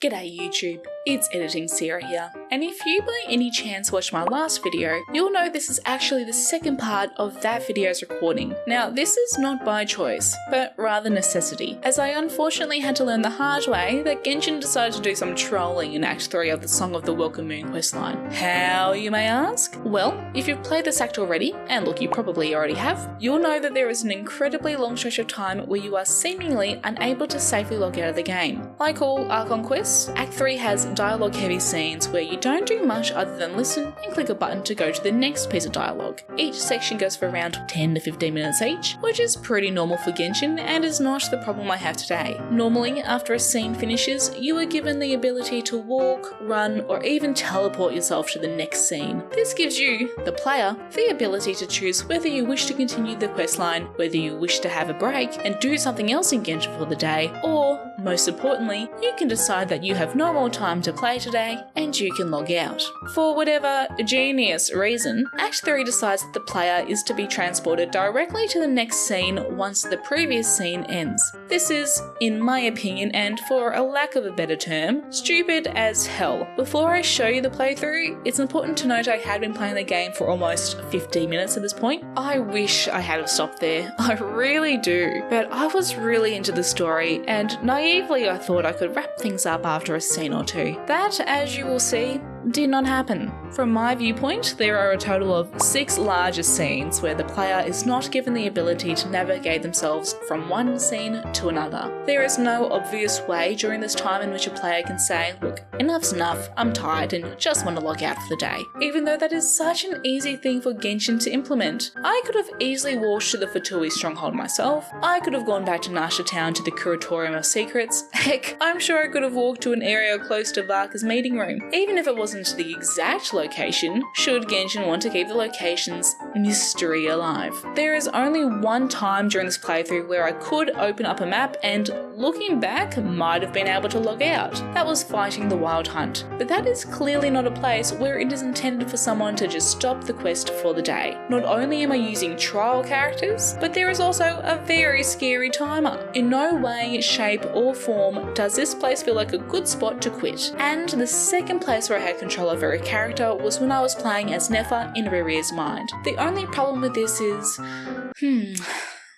G'day YouTube, it's Editing Sarah here, and if you by any chance watched my last video, you'll know this is actually the second part of that video's recording. Now this is not by choice, but rather necessity, as I unfortunately had to learn the hard way that Genshin decided to do some trolling in Act 3 of the Song of the Welkin Moon questline. How, you may ask? Well, if you've played this act already, and look, you probably already have, you'll know that there is an incredibly long stretch of time where you are seemingly unable to safely log out of the game. Like all Archon Quests, Act 3 has dialogue heavy scenes where you don't do much other than listen and click a button to go to the next piece of dialogue. Each section goes for around 10 to 15 minutes each, which is pretty normal for Genshin and is not the problem I have today. Normally, after a scene finishes, you are given the ability to walk, run, or even teleport yourself to the next scene. This gives you, the player, the ability to choose whether you wish to continue the questline, whether you wish to have a break and do something else in Genshin for the day, or, most importantly, you can decide that you have no more time to play today and you can log out. For whatever genius reason, Act 3 decides that the player is to be transported directly to the next scene once the previous scene ends. This is, in my opinion, and for a lack of a better term, stupid as hell. Before I show you the playthrough, it's important to note I had been playing the game for almost 15 minutes at this point. I wish I had have stopped there, I really do, but I was really into the story and naively I thought I could wrap things up after a scene or two. That, as you will see, did not happen. From my viewpoint, there are a total of 6 larger scenes where the player is not given the ability to navigate themselves from one scene to another. There is no obvious way during this time in which a player can say, look, enough's enough, I'm tired and just want to log out for the day. Even though that is such an easy thing for Genshin to implement. I could have easily walked to the Fatui stronghold myself, I could have gone back to Namaster town to the Curatorium of Secrets, heck, I'm sure I could have walked to an area close to Varka's meeting room, even if it wasn't the exact location, should Genshin want to keep the location's mystery alive. There is only one time during this playthrough where I could open up a map and, looking back, might have been able to log out. That was fighting the Wild Hunt, but that is clearly not a place where it is intended for someone to just stop the quest for the day. Not only am I using trial characters, but there is also a very scary timer. In no way, shape or form does this place feel like a good spot to quit. And the second place where I had control over a character was when I was playing as Nefa in Riria's mind. The only problem with this is...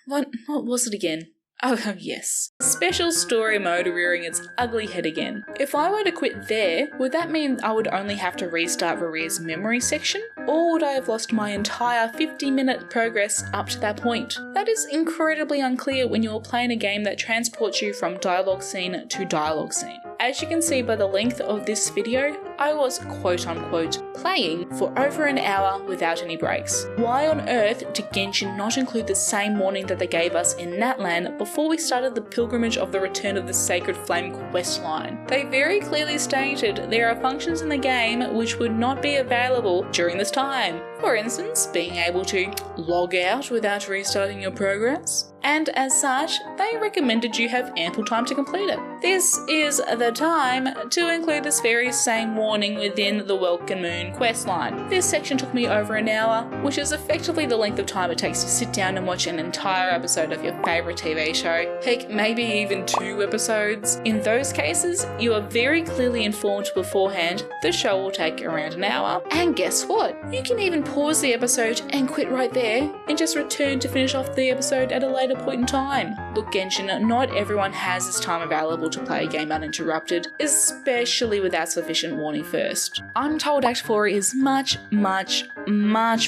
What was it again? Oh yes. Special story mode rearing its ugly head again. If I were to quit there, would that mean I would only have to restart Riria's memory section? Or would I have lost my entire 50-minute progress up to that point? That is incredibly unclear when you're playing a game that transports you from dialogue scene to dialogue scene. As you can see by the length of this video, I was quote-unquote playing for over an hour without any breaks. Why on earth did Genshin not include the same warning that they gave us in Natlan before we started the pilgrimage of the Return of the Sacred Flame questline? They very clearly stated there are functions in the game which would not be available during this time. For instance, being able to log out without restarting your progress. And as such, they recommended you have ample time to complete it. This is the time to include this very same warning within the Welkin Moon questline. This section took me over an hour, which is effectively the length of time it takes to sit down and watch an entire episode of your favourite TV show. Heck, maybe even 2 episodes. In those cases, you are very clearly informed beforehand the show will take around an hour. And guess what? You can even pause the episode and quit right there and just return to finish off the episode at a later point in time. Look Genshin, not everyone has this time available to play a game uninterrupted, especially without sufficient warning first. I'm told Act 4 is much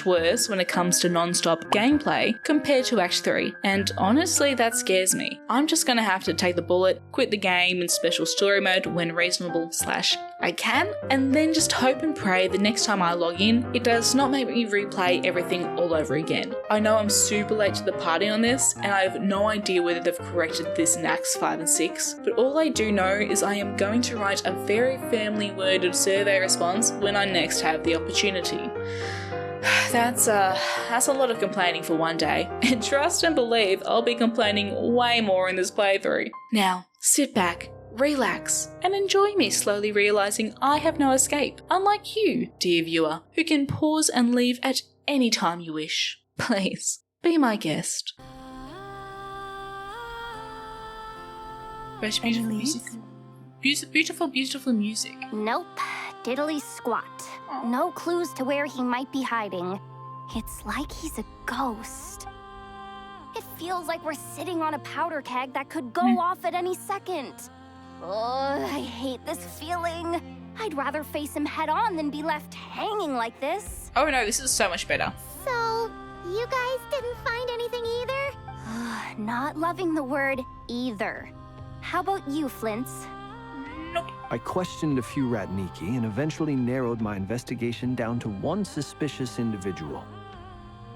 worse when it comes to non-stop gameplay compared to Act 3, and honestly that scares me. I'm just gonna have to take the bullet, quit the game in special story mode when reasonable / I can, and then just hope and pray the next time I log in, it does not make me replay everything all over again. I know I'm super late to the party on this, and I have no idea whether they've corrected this in Acts 5 and 6, but all I do know is I am going to write a very firmly worded survey response when I next have the opportunity. That's a lot of complaining for one day, and trust and believe I'll be complaining way more in this playthrough. Now, sit back, relax, and enjoy me slowly realising I have no escape, unlike you, dear viewer, who can pause and leave at any time you wish. Please, be my guest. Fresh music. Beautiful, beautiful music. Nope. Diddly squat. Aw. No clues to where he might be hiding. It's like he's a ghost. It feels like we're sitting on a powder keg that could go off at any second. Oh, I hate this feeling. I'd rather face him head on than be left hanging like this. Oh no, this is so much better. So, you guys didn't find anything either? Not loving the word either. How about you, Flints? Nope. I questioned a few Ratniki and eventually narrowed my investigation down to one suspicious individual.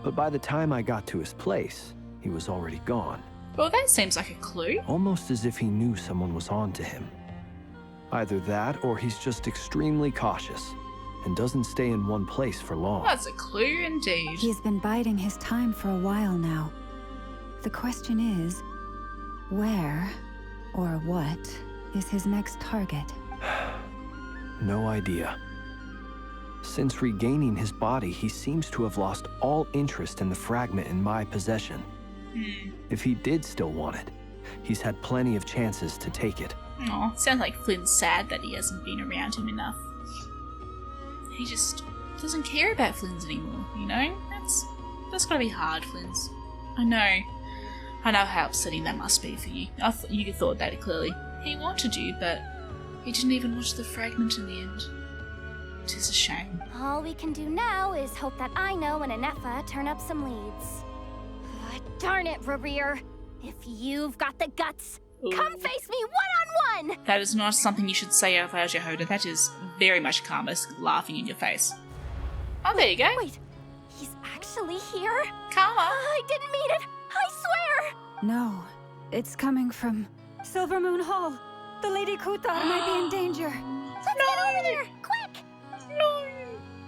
But by the time I got to his place, he was already gone. Well, that seems like a clue. Almost as if he knew someone was on to him. Either that, or he's just extremely cautious and doesn't stay in one place for long. That's a clue indeed. He's been biding his time for a while now. The question is, where or what is his next target? No idea. Since regaining his body, he seems to have lost all interest in the fragment in my possession. If he did still want it, he's had plenty of chances to take it. Aw, sounds like Flynn's sad that he hasn't been around him enough. He just doesn't care about Flynn's anymore, you know? That's gotta be hard, Flynn's. I know how upsetting that must be for you. You thought that clearly. He wanted you, but he didn't even watch the fragment in the end. Tis a shame. All we can do now is hope that Ino and Anefa turn up some leads. Darn it, Rarir. If you've got the guts, come face me one-on-one! That is not something you should say out loud, Yehoda. That is very much Karma's laughing in your face. Oh, there you go. Wait, he's actually here? Karma. I didn't mean it! I swear! No, it's coming from Silver Moon Hall. The Lady Kuta might be in danger. Let's get over there! Quick! No,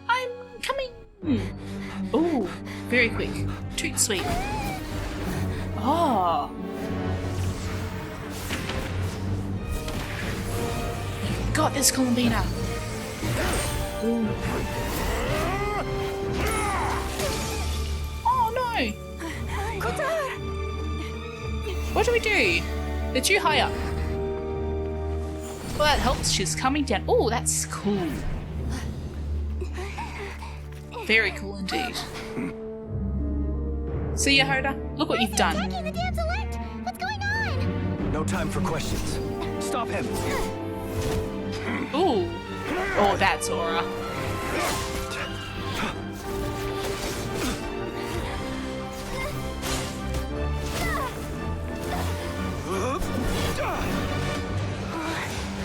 I'm coming. Oh, very quick. Treat sweet. Oh. You got this, Columbina. Ooh. Oh no. Kuta! What do we do? They're too high up. Well, that helps. She's coming down. Oh, that's cool. Very cool indeed. See, Yehoda? Look what you've done. Attacking the damn select! What's going on? No time for questions. Stop him! Ooh. Oh, that's Aura.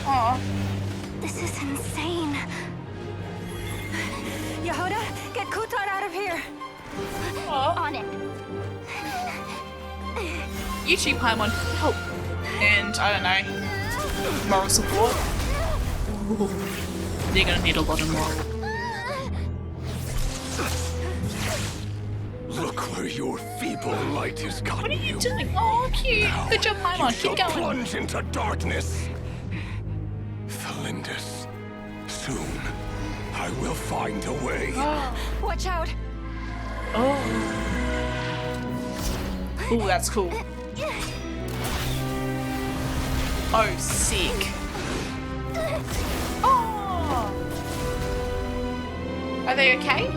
Aw. This is insane. Yehoda, get Kutar out of here! Aw. On it. You two, Paimon, help. And, I don't know, moral support. Ooh. They're gonna need a lot of moral. Look where your feeble light has gotten What are you you. doing? Oh, cute. Now Good job, Paimon. you Keep shall going. plunge into darkness. Thalindus, soon I will find a way. Watch out! Oh. Ooh, that's cool. Oh, sick. Oh. Are they okay?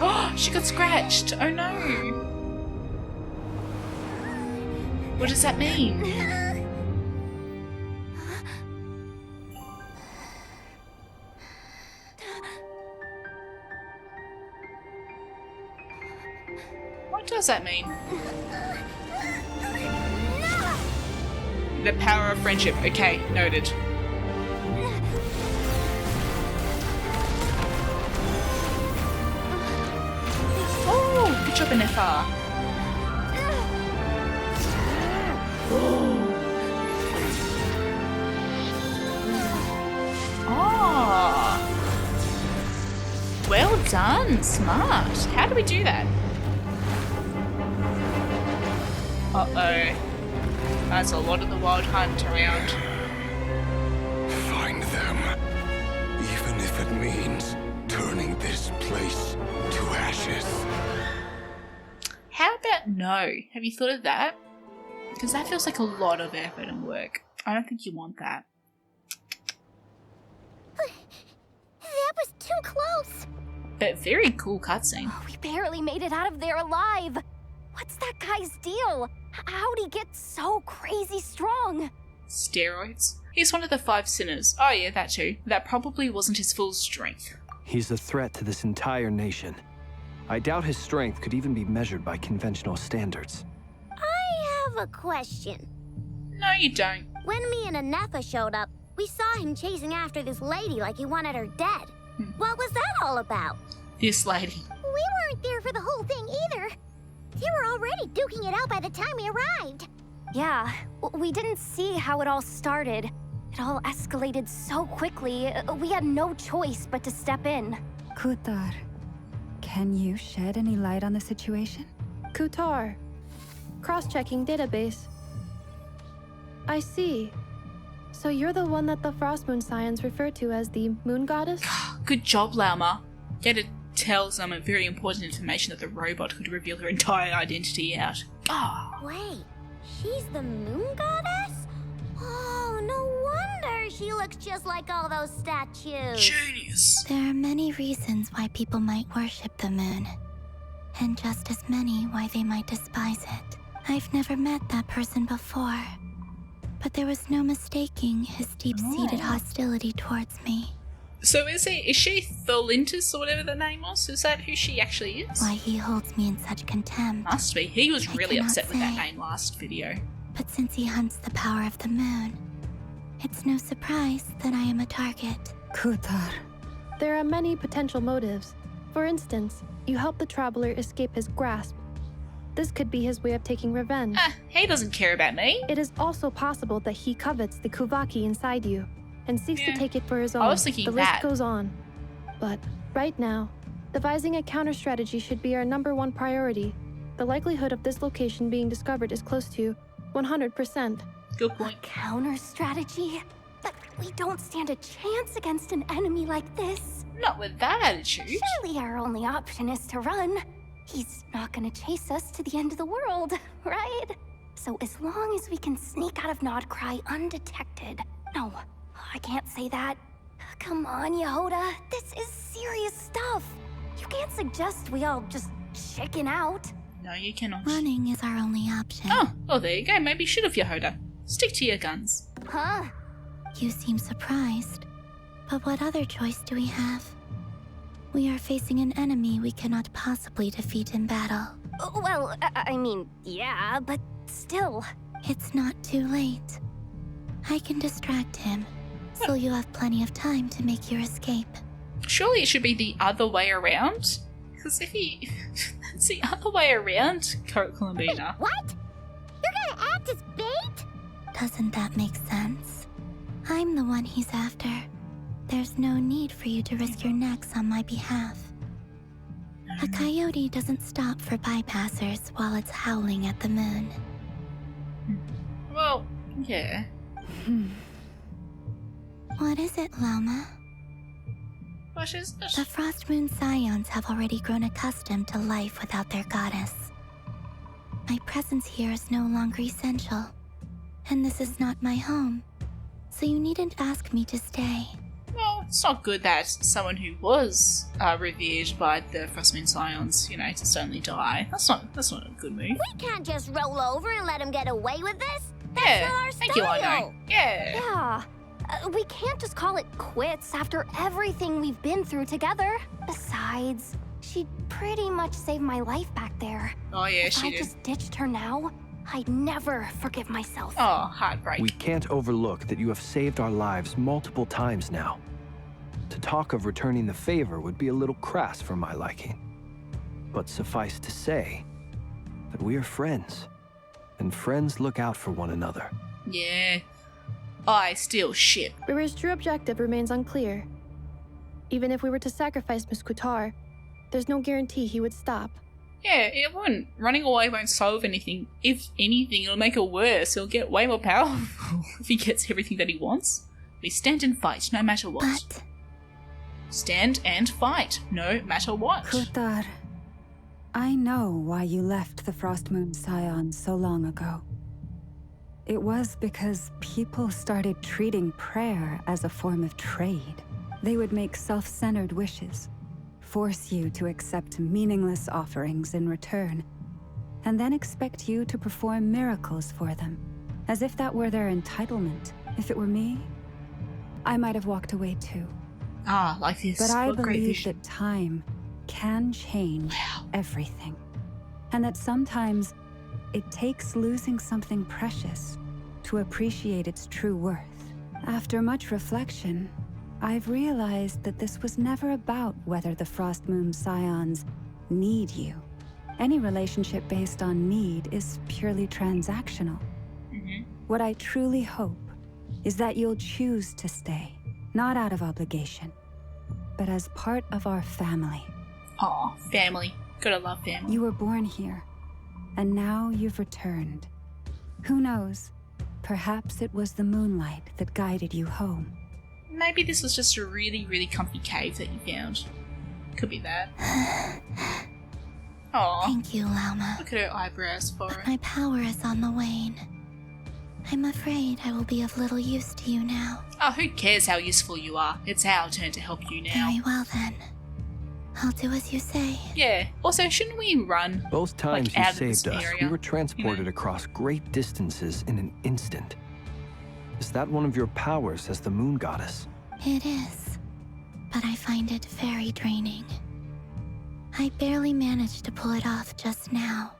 Oh, she got scratched. Oh no. What does that mean? What does that mean? The power of friendship. Okay, noted. Oh, good job, NFR. Oh. Well done, smart. How do we do that? Uh-oh. That's a lot of the wild hunt around. Find them, even if it means turning this place to ashes. How about no? Have you thought of that? Because that feels like a lot of effort and work. I don't think you want that. But very cool cutscene. We barely made it out of there alive. What's that guy's deal? How'd he get so crazy strong? Steroids? He's one of the 5 sinners. Oh yeah, that too. That probably wasn't his full strength. He's a threat to this entire nation. I doubt his strength could even be measured by conventional standards. I have a question. No, you don't. When me and Anefa showed up, we saw him chasing after this lady like he wanted her dead. What was that all about? This lady. We weren't there for the whole thing either. They were already duking it out by the time we arrived. Yeah, we didn't see how it all started. It all escalated so quickly, we had no choice but to step in. Kutar, can you shed any light on the situation? Kutar. Cross-checking database. I see. So you're the one that the Frost Moon Scions refer to as the Moon Goddess? Good job, Lauma. Get to tell some very important information that the robot could reveal her entire identity out. Ah. Wait, she's the Moon Goddess? Oh, no wonder she looks just like all those statues. Genius. There are many reasons why people might worship the moon, and just as many why they might despise it. I've never met that person before, but there was no mistaking his deep-seated hostility towards me. So is she Tholintus or whatever the name was? Is that who she actually is? Why he holds me in such contempt. Must be. He was really cannot upset with that say. name last video. But since he hunts the power of the moon, it's no surprise that I am a target. Kutar. There are many potential motives. For instance, you help the Traveler escape his grasp. This could be his way of taking revenge. He doesn't care about me. It is also possible that he covets the Kuvaki inside you and seeks to take it for his own. I was thinking the that. list goes on. But right now, devising a counter strategy should be our #1 priority. The likelihood of this location being discovered is close to 100%. Good point. Counter strategy? But we don't stand a chance against an enemy like this. Not with that attitude. Surely our only option is to run. He's not gonna chase us to the end of the world, right? So as long as we can sneak out of Krai undetected. No, I can't say that. Come on, Yehoda. This is serious stuff. You can't suggest we all just chicken out. No, you cannot. Running is our only option. Oh, well there you go. Maybe you should have, Yehoda. Stick to your guns. Huh? You seem surprised. But what other choice do we have? We are facing an enemy we cannot possibly defeat in battle. Well, I mean, yeah, but still. It's not too late. I can distract him, so you have plenty of time to make your escape. Surely it should be the other way around? Because if it's the other way around, Columbina. What? You're gonna act as bait? Doesn't that make sense? I'm the one he's after. There's no need for you to risk your necks on my behalf. A coyote doesn't stop for bypassers while it's howling at the moon. Well, yeah. What is it, Loma? What is The this? Frost Moon Scions have already grown accustomed to life without their goddess. My presence here is no longer essential, and this is not my home, so you needn't ask me to stay. Well, it's not good that someone who was revered by the Frost Moon Scions, to suddenly die. That's not a good move. We can't just roll over and let him get away with this. That's Yeah, not our thank you, I style. know. Yeah. Yeah. We can't just call it quits after everything we've been through together. Besides, she pretty much saved my life back there. Oh yeah, If she I did. just ditched her now, I'd never forgive myself. Oh, heartbreak. We can't overlook that you have saved our lives multiple times now. To talk of returning the favor would be a little crass for my liking. But suffice to say that we are friends, and friends look out for one another. Yeah. I steal shit. Rira's true objective remains unclear. Even if we were to sacrifice Miss Kutar, there's no guarantee he would stop. Yeah, it won't. Running away won't solve anything. If anything, it'll make it worse. He'll get way more powerful if he gets everything that he wants. We stand and fight, no matter what. But Stand and fight, no matter what. Kutar, I know why you left the Frost Moon Scions so long ago. It was because people started treating prayer as a form of trade. They would make self-centered wishes, force you to accept meaningless offerings in return, and then expect you to perform miracles for them, as if that were their entitlement. If it were me, I might have walked away too. Ah, like this. But I What great believe vision. that time can change everything, and that sometimes it takes losing something precious to appreciate its true worth. After much reflection, I've realized that this was never about whether the Frost Moon Scions need you. Any relationship based on need is purely transactional. What I truly hope is that you'll choose to stay, not out of obligation, but as part of our family. Aw, family. Gotta love family. You were born here, and now you've returned. Who knows? Perhaps it was the moonlight that guided you home. Maybe this was just a really, really comfy cave that you found. Could be that. Aw, Thank you, Lama. look at her eyebrows for But it. my power is on the wane. I'm afraid I will be of little use to you now. Oh, who cares how useful you are? It's our turn to help you now. Very well then. I'll do as you say. Yeah. Also, shouldn't we run? Both times Like, you out of this saved us, area, we were transported you know? across great distances in an instant. Is that one of your powers as the moon goddess? It is, but I find it very draining. I barely managed to pull it off just now,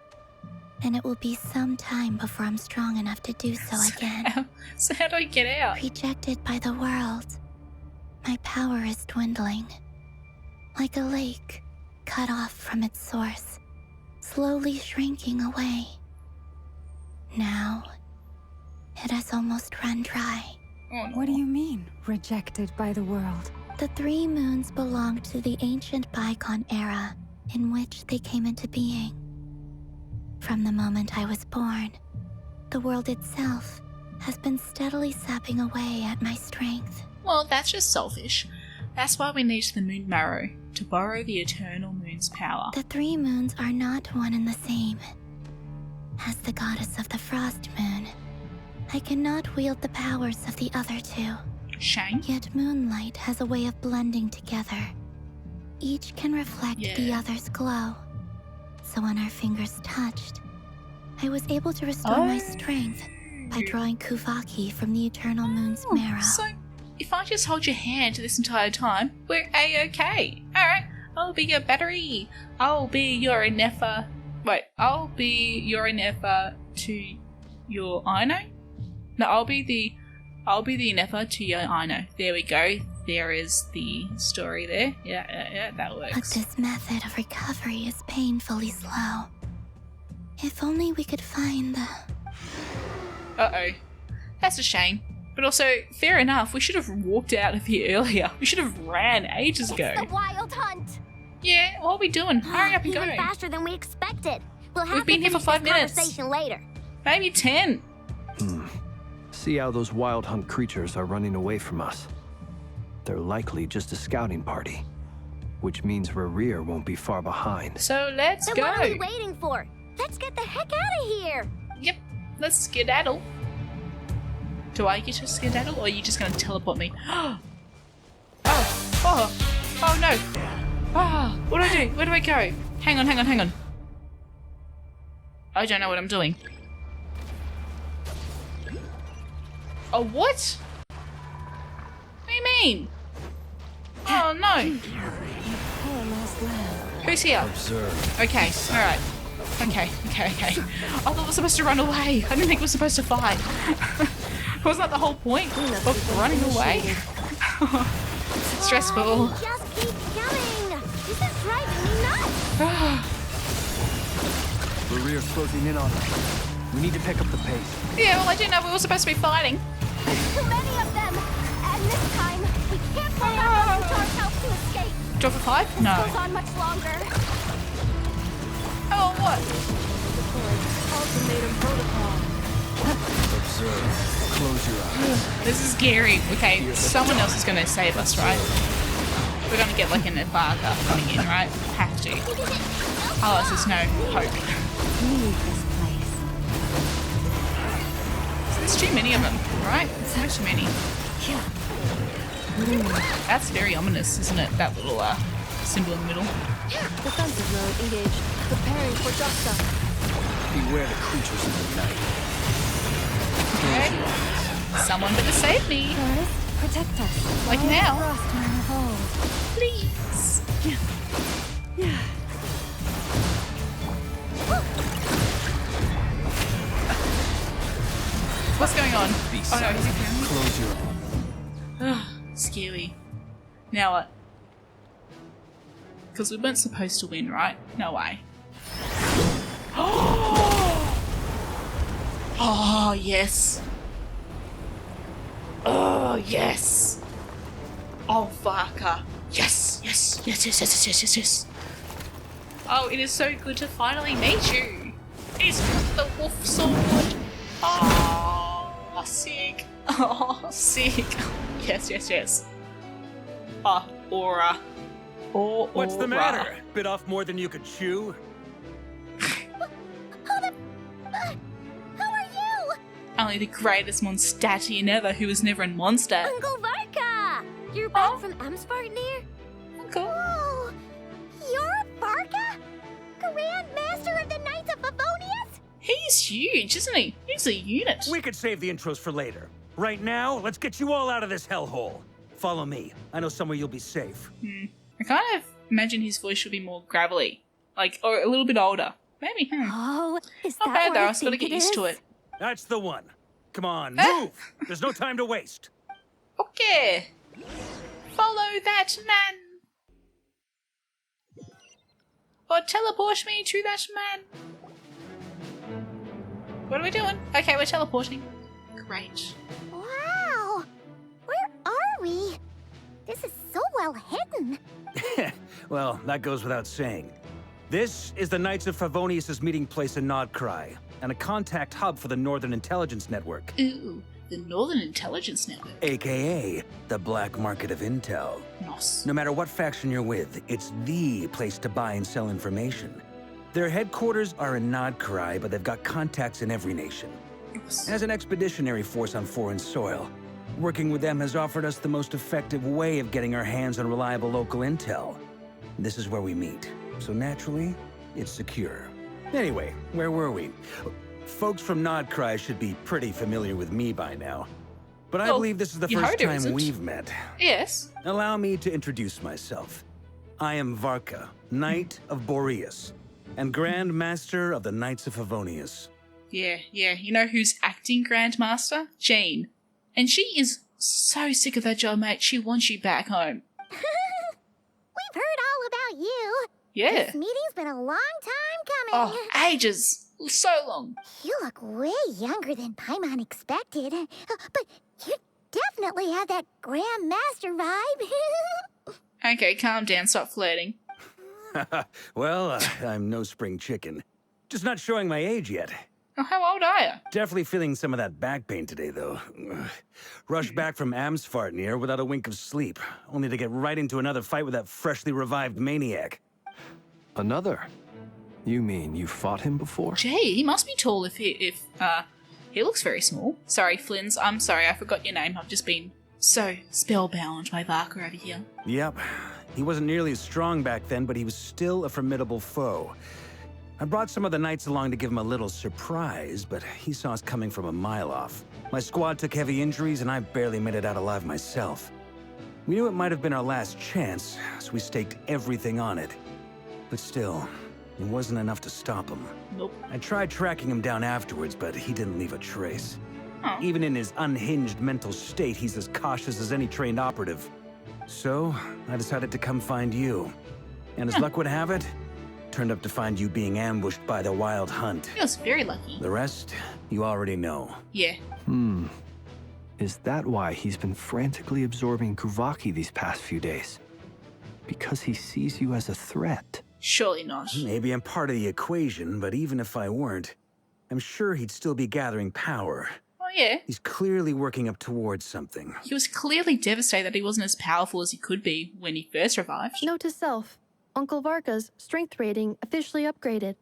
and it will be some time before I'm strong enough to do so again. So how do I get out? Rejected by the world, my power is dwindling. Like a lake, cut off from its source, slowly shrinking away. Now, it has almost run dry. Oh, no. What do you mean, rejected by the world? The 3 moons belonged to the ancient bygone era in which they came into being. From the moment I was born, the world itself has been steadily sapping away at my strength. Well, that's just selfish. That's why we need the moon marrow, to borrow the eternal moon's power. The 3 moons are not one and the same. As the goddess of the Frost Moon, I cannot wield the powers of the other 2. Shame. Yet moonlight has a way of blending together. Each can reflect the Yeah. other's glow. So when our fingers touched, I was able to restore my strength by drawing Kuvaki from the eternal moon's marrow. So, if I just hold your hand this entire time, we're A-okay. Alright, I'll be your battery. I'll be your Inefa. Wait, I'll be your Inefa to your Ino? No, I'll be the Inefa to your Ino. There we go. There is the story there. Yeah, that But works. this method of recovery is painfully slow. If only we could find the... Uh-oh. That's a shame. But also, fair enough, we should have walked out of here earlier. We should have ran ages ago. It's the wild hunt. Yeah, what are we doing? Hurry up and go. Even faster than we expected. We'll have We've been to here for finish 5 this minutes. conversation later. Maybe 10. See how those wild hunt creatures are running away from us. They're likely just a scouting party, which means Rerir won't be far behind. So let's Then go. what are we waiting for? Let's get the heck out of here. Yep, let's skedaddle. Do I get to skedaddle, or are you just going to teleport me? Oh no. Oh, what do I do? Where do I go? Hang on. I don't know what I'm doing. Oh, what? What do you mean? Oh no. Who's here? Observe. Okay, alright. Okay. I thought we were supposed to run away. I didn't think we were supposed to fight. Wasn't that the whole point of running away? Stressful. Just keep coming. This is driving me nuts. Rerir's closing in on us. We need to pick up the pace. Yeah, well, I didn't know we were supposed to be fighting. Too many of them. And this time, we can't rely on Charge Help to escape. Drop a 5? This No. goes on much longer. Oh, what? Ultimatum protocol. Observe. Close your eyes. This is scary. Okay, someone else is going to save us, right? We're going to get like an Embarker coming in, right? Have to. Otherwise, there's no hope. Leave this place. There's too many of them, right? There's too many. That's very ominous, isn't it? That little symbol in the middle. Defensive mode engaged. Preparing for Josta. Beware the creatures in the night. Okay. Someone better save me. Goddess, protect us. Like now. Frost man of old. Please. What's going on? Be Oh no, he's ignoring me. Close your... Scary. Now what? Because we weren't supposed to win, right? No way. Oh, yes. Oh, yes. Oh, Varka. Yes, yes, yes, yes, yes, yes, yes, yes. Oh, it is so good to finally meet you. He's got the wolf sword. Oh, sick. Oh, sick. Yes, yes, yes. Oh, aura. Oh, What's the aura. matter? Bit off more than you could chew? Who are you? Only the greatest Monstatian ever who was never in Mondstadt. Uncle Varka! You're back from Amspartnir? Uncle. Oh, you're Varka? Grand Master of the Knights of Favonius? He's huge, isn't he? He's a unit. We could save the intros for later. Right now, let's get you all out of this hellhole. Follow me. I know somewhere you'll be safe. I kind of imagine his voice should be more gravelly. Like, or a little bit older. Maybe, Oh, is Not that bad what though, I I just gotta think get used is? to it. That's the one. Come on, Ah. move! There's no time to waste. Okay. Follow that man. Or teleport me to that man. What are we doing? Okay, we're teleporting. Great. Wow! Where are we? This is so well hidden. Well, that goes without saying. This is the Knights of Favonius' meeting place in Krai, and a contact hub for the Northern Intelligence Network, Ooh, the Northern Intelligence Network. aka the Black Market of Intel. Nos. No matter what faction you're with, it's the place to buy and sell information. Their headquarters are in Krai, but they've got contacts in every nation. Nos. As an expeditionary force on foreign soil, working with them has offered us the most effective way of getting our hands on reliable local intel. This is where we meet, so naturally, it's secure. Anyway, where were we? Folks from Krai should be pretty familiar with me by now. But I Well, believe this is the Yehoda first time isn't. we've met. Yes. Allow me to introduce myself. I am Varka, Knight of Boreas, and Grand Master of the Knights of Favonius. Yeah. You know who's acting Grandmaster? Jean. And she is so sick of that job, mate. She wants you back home. We've heard all about you. Yeah. This meeting's been a long time coming. Oh, ages. So long. You look way younger than Paimon expected. But you definitely have that Grand Master vibe. Okay, calm down. Stop flirting. Well, I'm no spring chicken. Just not showing my age yet. Oh, how old are you? Definitely feeling some of that back pain today, though. Rushed back from Amsfartnir without a wink of sleep, only to get right into another fight with that freshly revived maniac. Another? You mean you fought him before? Gee, he must be tall if he looks very small. Sorry, Flins. I'm sorry, I forgot your name. I've just been so spellbound by Varka over here. Yep, he wasn't nearly as strong back then, but he was still a formidable foe. I brought some of the knights along to give him a little surprise, but he saw us coming from a mile off. My squad took heavy injuries, and I barely made it out alive myself. We knew it might have been our last chance, so we staked everything on it. But still, it wasn't enough to stop him. Nope. I tried tracking him down afterwards, but he didn't leave a trace. Oh. Even in his unhinged mental state, he's as cautious as any trained operative. So, I decided to come find you. And as luck would have it, turned up to find you being ambushed by the Wild Hunt. He was very lucky. The rest, you already know. Yeah. Is that why he's been frantically absorbing Kuvaki these past few days? Because he sees you as a threat? Surely not. Maybe I'm part of the equation, but even if I weren't, I'm sure he'd still be gathering power. Oh, yeah. He's clearly working up towards something. He was clearly devastated that he wasn't as powerful as he could be when he first revived. Note to self. Uncle Varka's strength rating officially upgraded.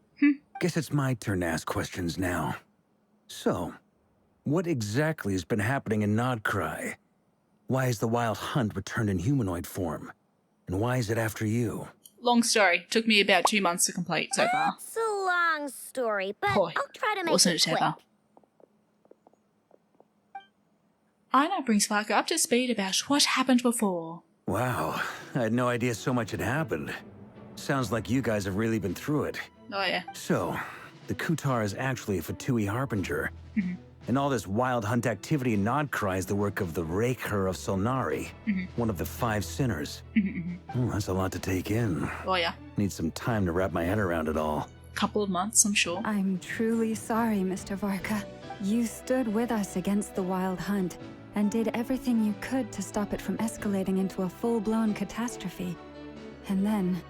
Guess it's my turn to ask questions now. So, what exactly has been happening in Krai? Why has the Wild Hunt returned in humanoid form? And why is it after you? Long story. Took me about 2 months to complete so far. It's a long story, but Boy, I'll try to make wasn't it it quick. ever? Ina brings Varka up to speed about what happened before. Wow, I had no idea so much had happened. Sounds like you guys have really been through it. Oh yeah. So, the Kutar is actually a Fatui Harbinger. And all this wild hunt activity in Krai is the work of the Raker of Solnari, one of the 5 sinners. Oh, that's a lot to take in. Oh yeah. Need some time to wrap my head around it all. Couple of months, I'm sure. I'm truly sorry, Mr. Varka. You stood with us against the Wild Hunt and did everything you could to stop it from escalating into a full-blown catastrophe. And then,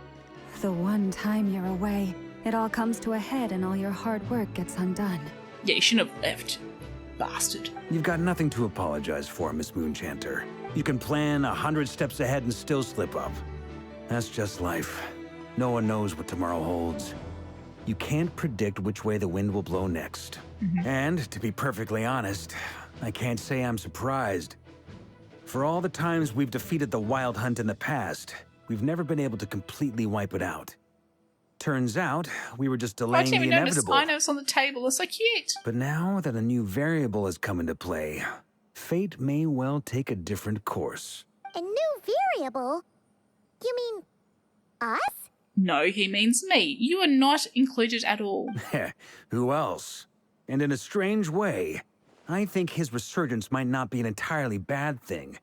the one time you're away, it all comes to a head and all your hard work gets undone. Yeah, you shouldn't have left. Bastard. You've got nothing to apologize for, Miss Moonchanter. You can plan 100 steps ahead and still slip up. That's just life. No one knows what tomorrow holds. You can't predict which way the wind will blow next. And, to be perfectly honest, I can't say I'm surprised. For all the times we've defeated the Wild Hunt in the past, we've never been able to completely wipe it out. Turns out, we were just I delaying didn't the even notice inevitable. Ino's on the table. It's so cute. But now that a new variable has come into play, fate may well take a different course. A new variable? You mean us? No, he means me. You are not included at all. Who else? And in a strange way, I think his resurgence might not be an entirely bad thing.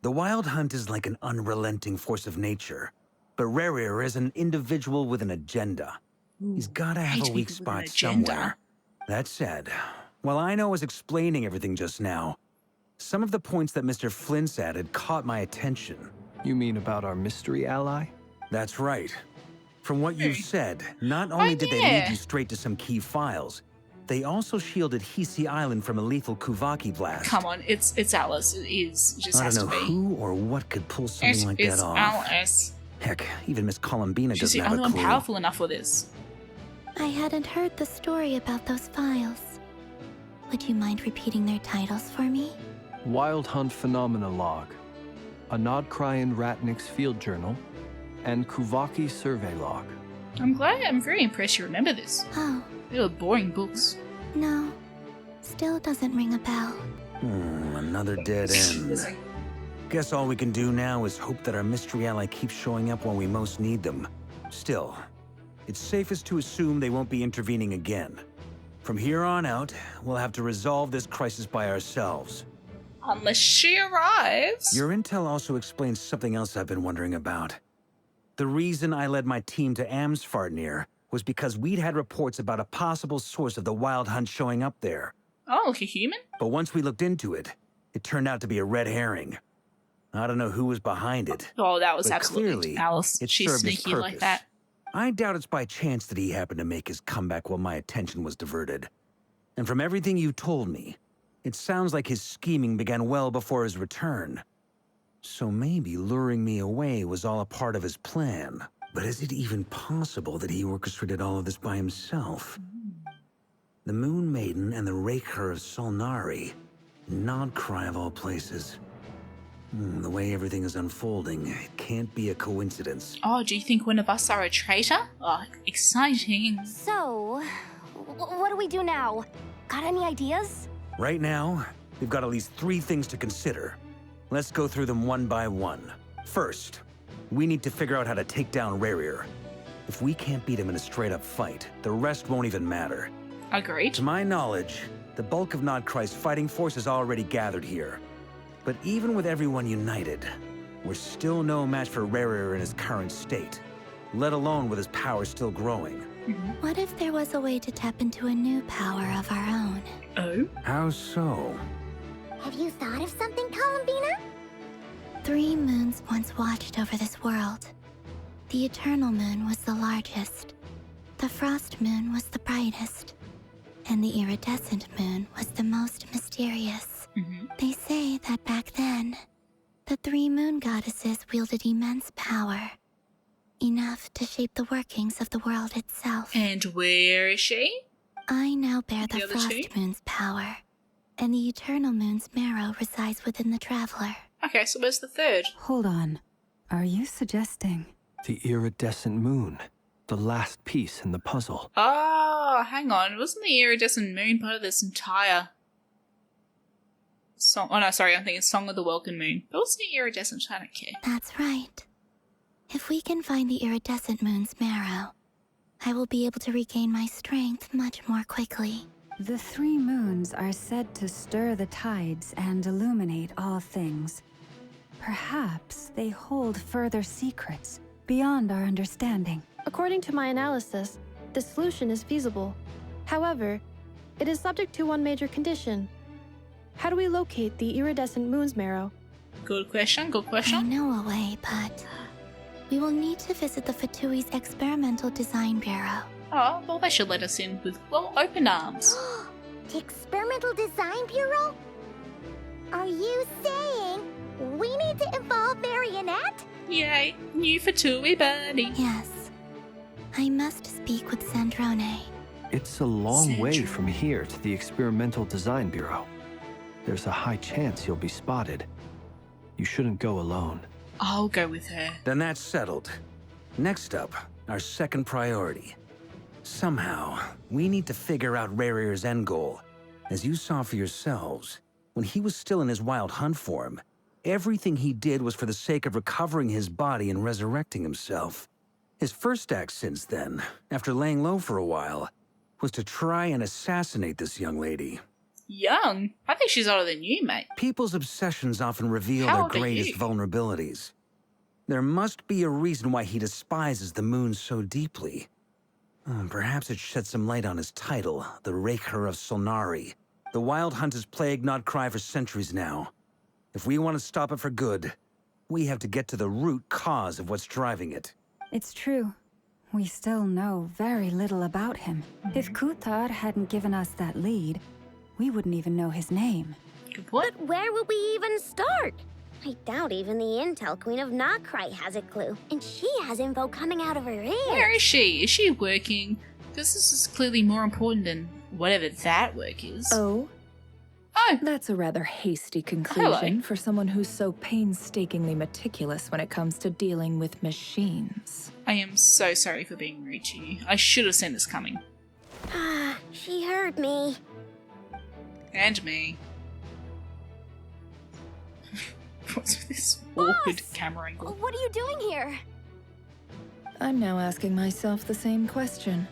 The Wild Hunt is like an unrelenting force of nature, but Rerir is an individual with an agenda. He's gotta have hate a weak people with an spot agenda. somewhere. That said, while Ino was explaining everything just now, some of the points that Mr. Flynn said had caught my attention. You mean about our mystery ally? That's right. From what you've said, not only did they lead you straight to some key files, they also shielded Hisi Island from a lethal Kuvaki blast. Come on, it's Alice. It is. It just I has don't know to be. who or what could pull something like that off. Alice. Heck, even Miss Columbina She's doesn't the have only a one clue. powerful enough for this. I hadn't heard the story about those files. Would you mind repeating their titles for me? Wild Hunt Phenomena Log, a Nodcry and Ratnik's Field Journal, and Kuvaki Survey Log. I'm very impressed you remember this. Oh, They were boring books. no. Still doesn't ring a bell. Another dead end. Guess all we can do now is hope that our mystery ally keeps showing up when we most need them. Still, it's safest to assume they won't be intervening again. From here on out, we'll have to resolve this crisis by ourselves. Unless she arrives. Your intel also explains something else I've been wondering about. The reason I led my team to Amsfarnir was because we'd had reports about a possible source of the Wild Hunt showing up there. Oh, like a human? But once we looked into it, it turned out to be a red herring. I don't know who was behind it. Oh, that was But absolutely clearly, Alice. it She's served its sneaky like purpose. that. I doubt it's by chance that he happened to make his comeback while my attention was diverted. And from everything you told me, it sounds like his scheming began well before his return. So maybe luring me away was all a part of his plan. But is it even possible that he orchestrated all of this by himself? The Moon Maiden and the Raker of Solnari. Nodcry of all places. The way everything is unfolding, it can't be a coincidence. Oh, do you think one of us are a traitor? Oh, exciting. So, what do we do now? Got any ideas? Right now, we've got at least 3 things to consider. Let's go through them one by one. First, we need to figure out how to take down Rerir. If we can't beat him in a straight-up fight, the rest won't even matter. Agreed. To my knowledge, the bulk of Nodcry's fighting force is already gathered here. But even with everyone united, we're still no match for Rerir in his current state, let alone with his power still growing. What if there was a way to tap into a new power of our own? Oh? How so? Have you thought of something, Columbina? 3 moons once watched over this world. The Eternal Moon was the largest. The Frost Moon was the brightest. And the Iridescent Moon was the most mysterious. They say that back then, the 3 moon goddesses wielded immense power. Enough to shape the workings of the world itself. And where is she? I now bear The the other Frost two? Moon's power, and the Eternal Moon's marrow resides within the Traveler. Okay, so where's the third? Hold on. Are you suggesting? The iridescent moon. The last piece in the puzzle. Oh, hang on. Wasn't the iridescent moon part of this entire song? Oh no, sorry, I'm thinking Song of the Welkin Moon. But wasn't it iridescent? I don't care. That's right. If we can find the iridescent moon's marrow, I will be able to regain my strength much more quickly. The 3 moons are said to stir the tides and illuminate all things. Perhaps they hold further secrets beyond our understanding. According to my analysis, the solution is feasible. However, it is subject to one major condition. How do we locate the iridescent moon's marrow? Good question, good I question. know a way, but we will need to visit the Fatui's Experimental Design Bureau. Oh, well, they should let us in with, well, open arms. The Experimental Design Bureau? Are you saying we need to involve Marionette? Yay, new Fatui buddy. Yes. I must speak with Sandrone. It's a long way from here to the Experimental Design Bureau. There's a high chance you'll be spotted. You shouldn't go alone. I'll go with her. Then that's settled. Next up, our second priority. Somehow, we need to figure out Rarir's end goal. As you saw for yourselves, when he was still in his wild hunt form, everything he did was for the sake of recovering his body and resurrecting himself. His first act since then, after laying low for a while, was to try and assassinate this young lady. Young? I think she's older than you, mate. People's obsessions often reveal How their old are greatest you? vulnerabilities. There must be a reason why he despises the moon so deeply. Perhaps it sheds some light on his title, the Raker of Solnari. The Wild Hunt has plagued Krai for centuries now. If we want to stop it for good, we have to get to the root cause of what's driving it. It's true. We still know very little about him. If Kutar hadn't given us that lead, we wouldn't even know his name. Good point. But where would we even start? I doubt even the Intel Queen of Krai has a clue. And she has info coming out of her ears. Where is she? Is she working? Because this is clearly more important than whatever that work is. Oh? Oh, That's a rather hasty conclusion Hello. for someone who's so painstakingly meticulous when it comes to dealing with machines. I am so sorry for being rude to you. I should have seen this coming. Ah, she heard me. And me. What's with this awkward Boss! camera angle? What are you doing here? I'm now asking myself the same question.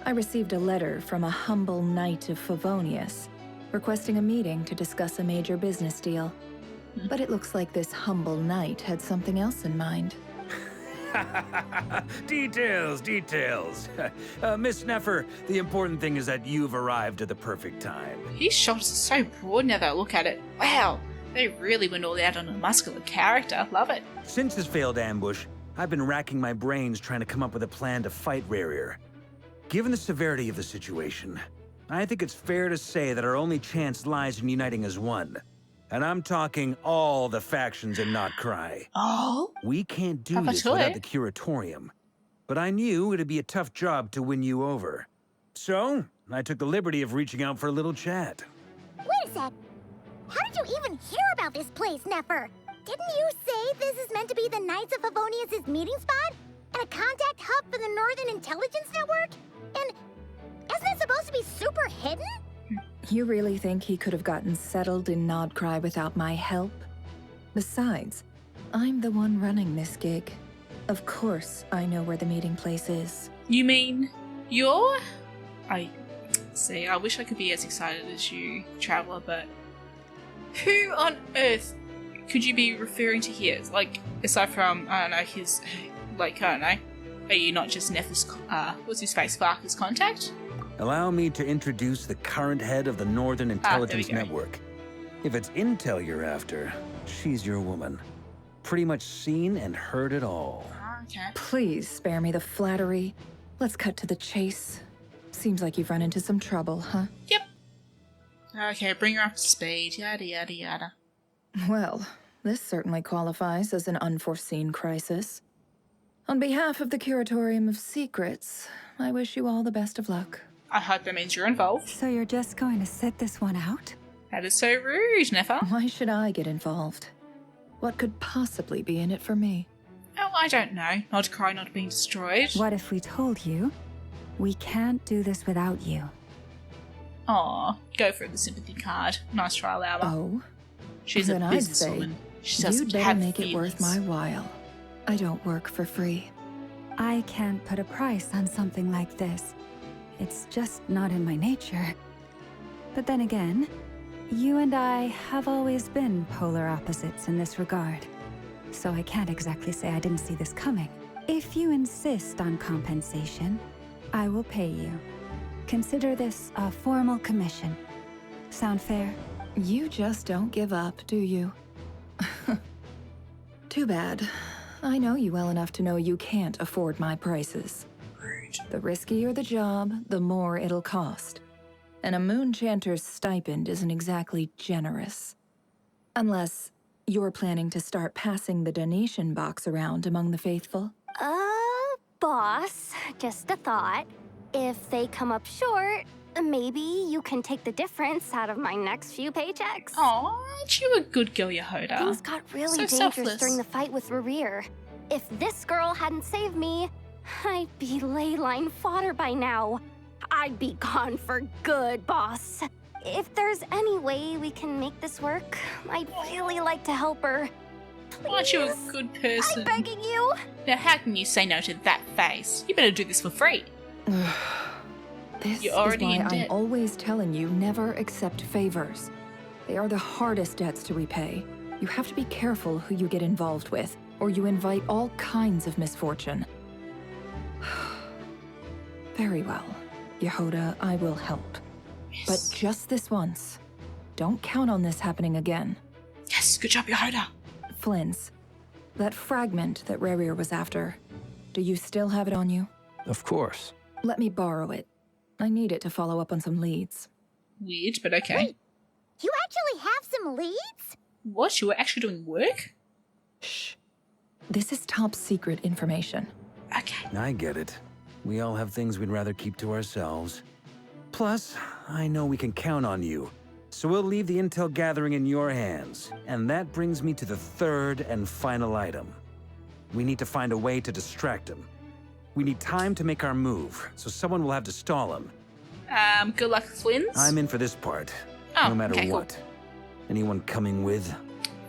I received a letter from a humble knight of Favonius, requesting a meeting to discuss a major business deal. But it looks like this humble knight had something else in mind. Details, details. Miss Neffer, the important thing is that you've arrived at the perfect time. His shoulders are so broad now that I look at it. Wow, they really went all out on a muscular character. Love it. Since his failed ambush, I've been racking my brains trying to come up with a plan to fight Rarir. Given the severity of the situation, I think it's fair to say that our only chance lies in uniting as one. And I'm talking all the factions in Krai. Oh? We can't do Papa this Toy. without the Curatorium. But I knew it'd be a tough job to win you over. So, I took the liberty of reaching out for a little chat. Wait a sec. How did you even hear about this place, Neffer? Didn't you say this is meant to be the Knights of Favonius' meeting spot? And a contact hub for the Northern Intelligence Network? And isn't it supposed to be super hidden? You really think he could have gotten settled in Krai without my help? Besides, I'm the one running this gig. Of course I know where the meeting place is. You mean you're? I see. I wish I could be as excited as you, Traveler, but who on earth could you be referring to here? Like, aside from, I don't know, his, like, I don't know, are you not just Neffer's, what's his face, Farker's contact? Allow me to introduce the current head of the Northern Intelligence go. Network. If it's intel you're after, she's your woman. Pretty much seen and heard it all. Okay. Please spare me the flattery. Let's cut to the chase. Seems like you've run into some trouble, huh? Yep. Okay, bring her up to speed, yada yada yada. Well, this certainly qualifies as an unforeseen crisis. On behalf of the Curatorium of Secrets, I wish you all the best of luck. I hope that means you're involved. So you're just going to sit this one out? That is so rude, Neffer. Why should I get involved? What could possibly be in it for me? Oh, I don't know. Not Krai not being destroyed. What if we told you we can't do this without you? Aw, go for the sympathy card. Nice try, Laura. Oh? She's a Then I'd say businesswoman. She doesn't you'd better have make it worth feelings. my while. I don't work for free. I can't put a price on something like this. It's just not in my nature. But then again, you and I have always been polar opposites in this regard. So I can't exactly say I didn't see this coming. If you insist on compensation, I will pay you. Consider this a formal commission. Sound fair? You just don't give up, do you? Too bad. I know you well enough to know you can't afford my prices. The riskier the job, the more it'll cost. And a moon chanter's stipend isn't exactly generous. Unless you're planning to start passing the donation box around among the faithful. Boss, just a thought. If they come up short, maybe you can take the difference out of my next few paychecks. Aw, aren't you a good girl, Yehoda? Things got really So dangerous selfless. during the fight with Rerir. If this girl hadn't saved me, I'd be ley line fodder by now. I'd be gone for good, boss. If there's any way we can make this work, I'd really like to help her. Please. Aren't you a good person? I'm begging you. Now, how can you say no to that face? You better do this for free. This You're is already why in I'm debt. always telling you never accept favors. They are the hardest debts to repay. You have to be careful who you get involved with, or you invite all kinds of misfortune. Very well. Yehoda, I will help. Yes. But just this once. Don't count on this happening again. Yes, good job, Yehoda. Flins, that fragment that Rerir was after, do you still have it on you? Of course. Let me borrow it. I need it to follow up on some leads. Weird, but okay. Wait, you actually have some leads? What? You were actually doing work? Shh. This is top secret information. Okay. I get it. We all have things we'd rather keep to ourselves. Plus, I know we can count on you. So we'll leave the intel gathering in your hands. And that brings me to the third and final item. We need to find a way to distract him. We need time to make our move, so someone will have to stall him. Good luck, Flins. I'm in for this part, Oh, no matter okay, cool. what. Anyone coming with?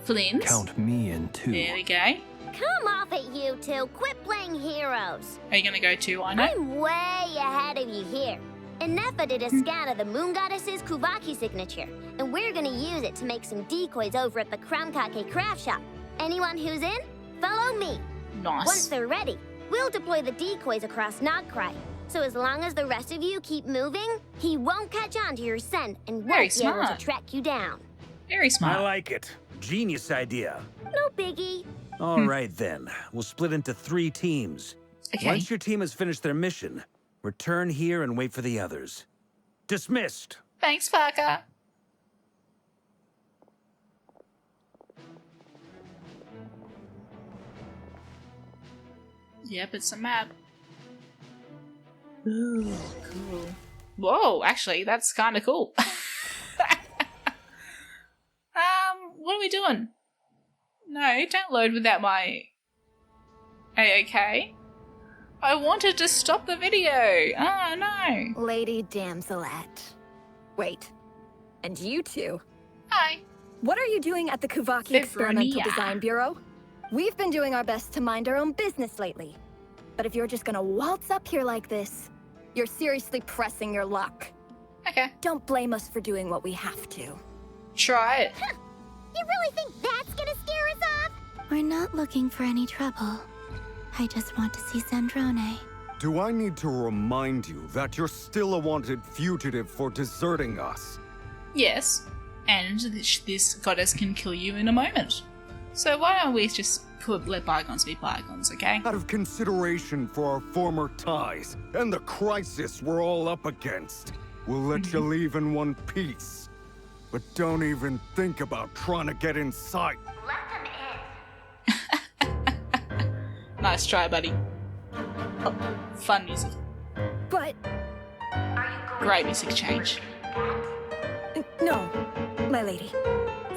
Flins. Count me in too. There we go. Come off it, you two. Quit playing heroes. Are you gonna go too, I know? I'm way ahead of you here. Nefa did a scan of the Moon Goddess's Kuvaki signature, and we're gonna use it to make some decoys over at the Kramkake craft shop. Anyone who's in, follow me. Once Nice. they're ready, we'll deploy the decoys across Krai. So as long as the rest of you keep moving, he won't catch on to your scent and Very won't be able smart. to track you down. Very smart. I like it. Genius idea. No biggie. All right then. We'll split into 3 teams. Okay. Once your team has finished their mission, return here and wait for the others. Dismissed. Thanks, Parker. Yep, it's a map. Ooh, cool. Whoa, actually, that's kind of cool. What are we doing? No, don't load without my A-OK. I wanted to stop the video. Oh, no. Lady Damselette. Wait, and you two? Hi. What are you doing at the Kuvaki Experimental Fibronia. Design Bureau? We've been doing our best to mind our own business lately. But if you're just gonna waltz up here like this, you're seriously pressing your luck. Okay. Don't blame us for doing what we have to. Try it. You really think that's gonna scare us off? We're not looking for any trouble. I just want to see Sandrone. Do I need to remind you that you're still a wanted fugitive for deserting us? Yes. And this goddess can kill you in a moment. So why don't we just let bygones be bygones, okay? Out of consideration for our former ties and the crisis we're all up against, we'll let you leave in one piece. But don't even think about trying to get inside. Nice try, buddy. Oh, fun music. But Great music change. no, my lady.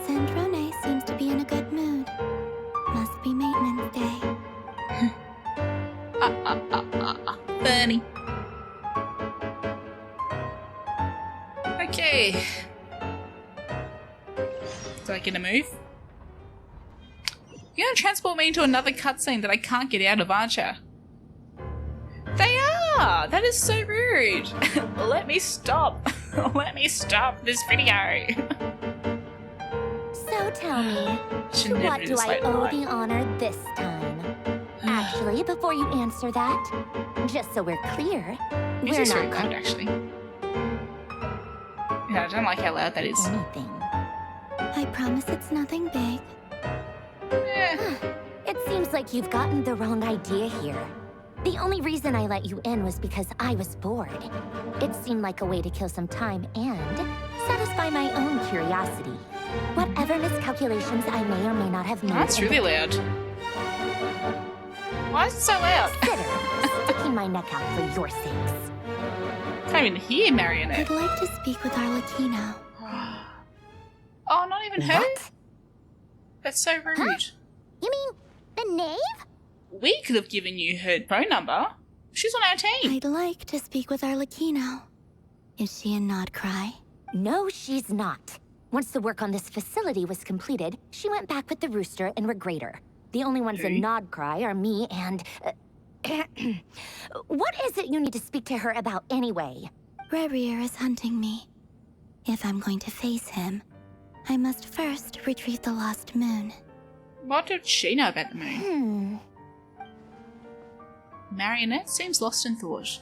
Sandrone seems to be in a good mood. President's Day. Funny. Okay. Do I get a move? You're gonna transport me into another cutscene that I can't get out of, aren't you? They are! That is so rude! Let me stop! Let me stop this video! So tell me, to what do I owe the honor this time? Actually, before you answer that, just so we're clear, we're Music's very not loud, actually. Yeah, I don't like how loud that is. anything. I promise it's nothing big. It seems like you've gotten the wrong idea here. The only reason I let you in was because I was bored. It seemed like a way to kill some time and satisfy my own curiosity. Whatever miscalculations I may or may not have made. That's really loud. Why is it so loud? Consider sticking my neck out for your sakes. Can't even hear Marionette. I'd like to speak with Arlecchino. Oh, not even her? What? That's so rude. Huh? You mean the knave? We could have given you her phone number. She's on our team. I'd like to speak with Arlecchino. Is she in Krai? No, she's not. Once the work on this facility was completed, she went back with the Rooster and Regrator. The only ones in Krai are me and... What is it you need to speak to her about anyway? Rebrier is hunting me. If I'm going to face him, I must first retrieve the lost moon. What did she know about the moon? Marionette seems lost in thought,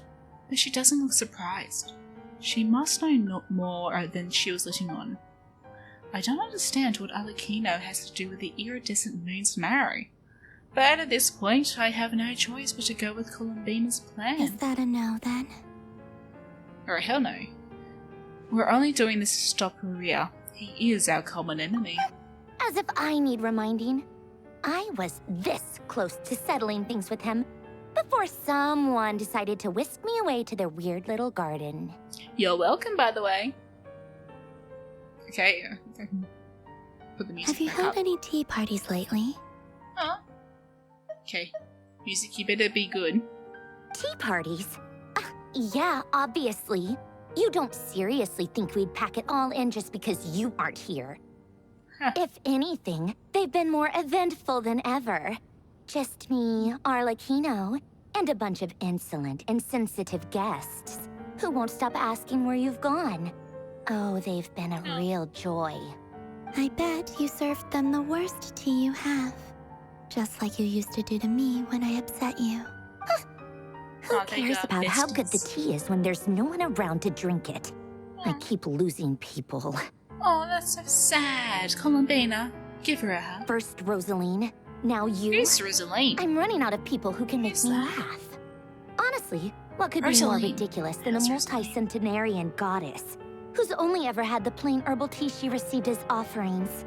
but she doesn't look surprised. She must know more than she was letting on. I don't understand what Arlecchino has to do with the iridescent moon's marrow. But at this point, I have no choice but to go with Columbina's plan. Is that a no, then? Or hell no. We're only doing this to stop Maria. He is our common enemy. As if I need reminding. I was this close to settling things with him before someone decided to whisk me away to their weird little garden. You're welcome, by the way. Okay, put the music Have you back held up. any tea parties lately? Huh? Okay, music, you better be good. Tea parties? Yeah, obviously. You don't seriously think we'd pack it all in just because you aren't here. If anything, they've been more eventful than ever. Just me, Arlecchino, and a bunch of insolent, insensitive guests who won't stop asking where you've gone. Oh, they've been a real joy. I bet you served them the worst tea you have. Just like you used to do to me when I upset you. Who cares about how good the tea is when there's no one around to drink it? I keep losing people. Oh, that's so sad. Columbina, give her a hug. First Rosaline, now you. Who's Rosaline? I'm running out of people who can make me laugh. Honestly, what could be more ridiculous than a multi-centenarian goddess who's only ever had the plain herbal tea she received as offerings?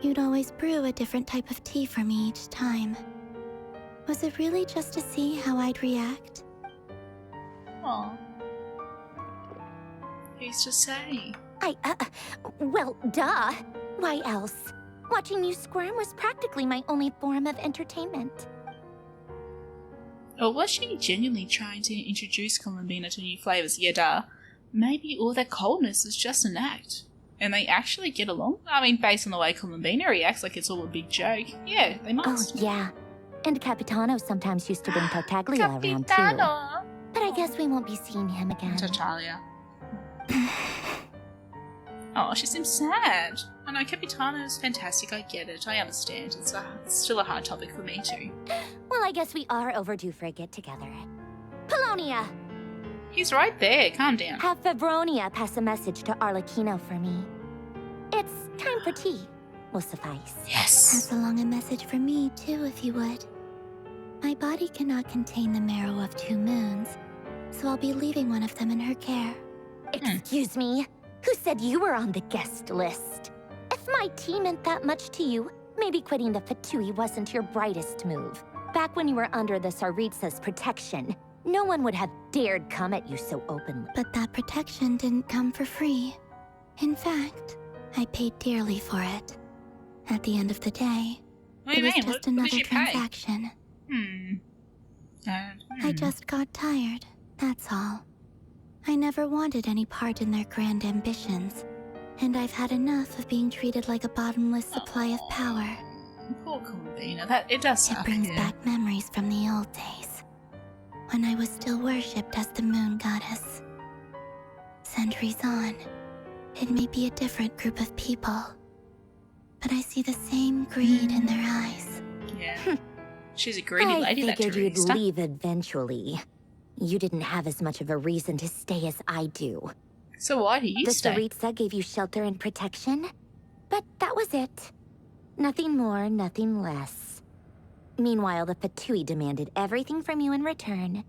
You'd always brew a different type of tea for me each time. Was it really just to see how I'd react? Aw. Who's to say? Well, duh. Why else? Watching you squirm was practically my only form of entertainment. Or was she genuinely trying to introduce Columbina to new flavors? Yeah, duh. Maybe all that coldness is just an act. And they actually get along? I mean, based on the way Columbina reacts like it's all a big joke. Yeah, they must. Oh, yeah. And Capitano sometimes used to bring Tartaglia around, too. But I guess we won't be seeing him again. Tartaglia. Oh, she seems sad. I know, Capitano's fantastic, I get it. I understand. It's still a hard topic for me, too. Well, I guess we are overdue for a get-together. Polonia! He's right there. Calm down. Have Febronia pass a message to Arlecchino for me. It's time for tea. Will suffice. Yes. Pass along a message for me, too, if you would. My body cannot contain the marrow of 2 moons, so I'll be leaving one of them in her care. Excuse me? Who said you were on the guest list? If my tea meant that much to you, maybe quitting the Fatui wasn't your brightest move. Back when you were under the Tsaritsa's protection, no one would have dared come at you so openly. But that protection didn't come for free. In fact, I paid dearly for it. At the end of the day, What do It you was mean? just What another did you pay? transaction. I just got tired, that's all. I never wanted any part in their grand ambitions, and I've had enough of being treated like a bottomless supply of power. Poor Columbina. That it does suck. It brings back memories from the old days, when I was still worshipped as the moon goddess. Centuries on, it may be a different group of people, but I see the same greed in their eyes. Yeah. She's a greedy lady, that I figured you'd Teresa. leave eventually. You didn't have as much of a reason to stay as I do. So why do you The stay? Tsaritsa gave you shelter and protection, but that was it. Nothing more, nothing less. Meanwhile, the Fatui demanded everything from you in return,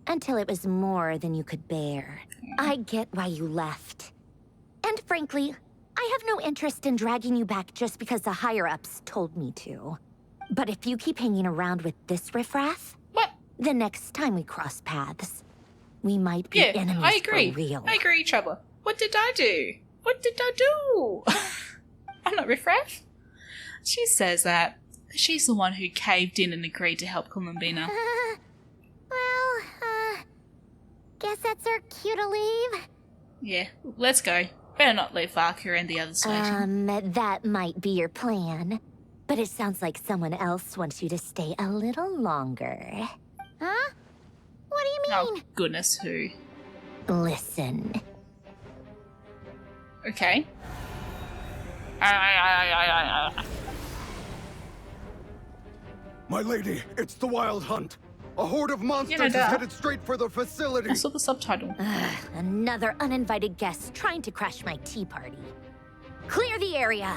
until it was more than you could bear. I get why you left. And frankly, I have no interest in dragging you back just because the higher-ups told me to. But if you keep hanging around with this riffraff, What? the next time we cross paths, we might be Yeah, enemies I agree. for real. I agree, Trouble. What did I do? What did I do? I'm not riffraff. She says that. She's the one who caved in and agreed to help Columbina. Guess that's our cue to leave. Yeah, let's go. Better not leave Varka and the others waiting. That might be your plan. But it sounds like someone else wants you to stay a little longer. Huh? What do you mean? Oh, goodness, who? Listen. Okay. My lady, it's the Wild Hunt. A horde of monsters is duh. headed straight for the facility. I saw the subtitle. Another uninvited guest trying to crash my tea party. Clear the area.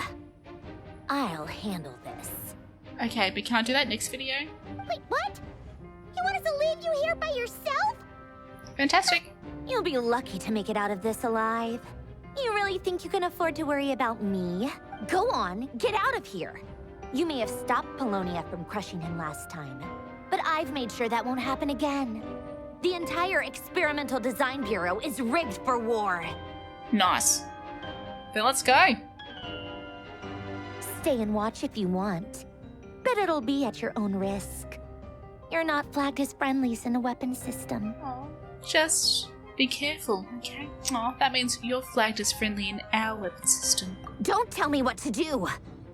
I'll handle this. Okay, but can I do that next video? Wait, what? You want us to leave you here by yourself? Fantastic. You'll be lucky to make it out of this alive. You really think you can afford to worry about me? Go on, get out of here. You may have stopped Polonia from crushing him last time, but I've made sure that won't happen again. The entire Experimental Design Bureau is rigged for war. Nice. Then let's go. Stay and watch if you want, but it'll be at your own risk. You're not flagged as friendlies in the weapons system. Just be careful, okay? Aw, that means you're flagged as friendly in our weapon system. Don't tell me what to do!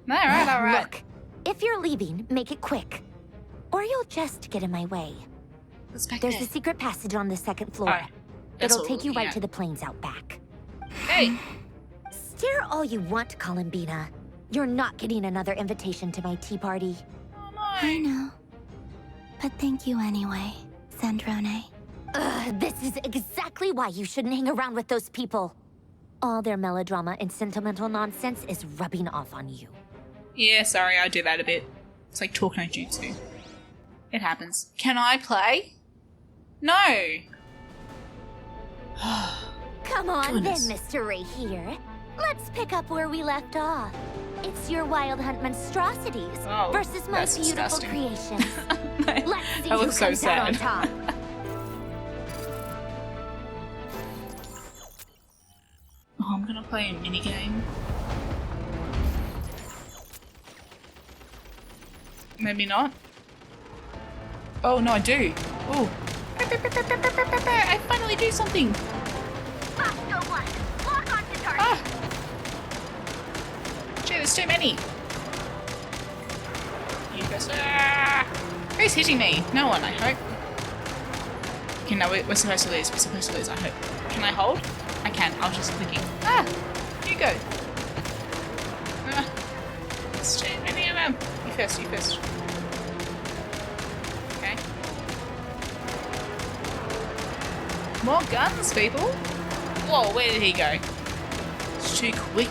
Alright. Look, if you're leaving, make it quick. Or you'll just get in my way. What's back There's there? a secret passage on the second floor. Alright, that's It'll what we're take you looking right at. to the plains out back. Hey! Stare all you want, Columbina. You're not getting another invitation to my tea party. Oh I no. know. But thank you anyway, Sandrone. This is exactly why you shouldn't hang around with those people. All their melodrama and sentimental nonsense is rubbing off on you. Yeah, sorry, I do that a bit. It's like talk no jutsu. It happens. Can I play? No! Come on Goodness. then, Mr. Ray here. Let's pick up where we left off. It's your Wild Hunt monstrosities Oh, versus my that's beautiful disgusting. creations. Let's see I who look so comes out on sad. top. Oh, I'm gonna play a minigame. Maybe not. Oh no, I do. Oh. I finally do something. Go one. Lock onto target. Ah. Gee, there's too many. You guys. Ah. Who's hitting me? No one, I hope. Okay, no, we're supposed to lose. We're supposed to lose, I hope. Can I hold? I can. I was just clicking. Ah! You go. Ah. There's too many of them. You first, you first. Okay. More guns, people. Whoa, where did he go? It's too quick.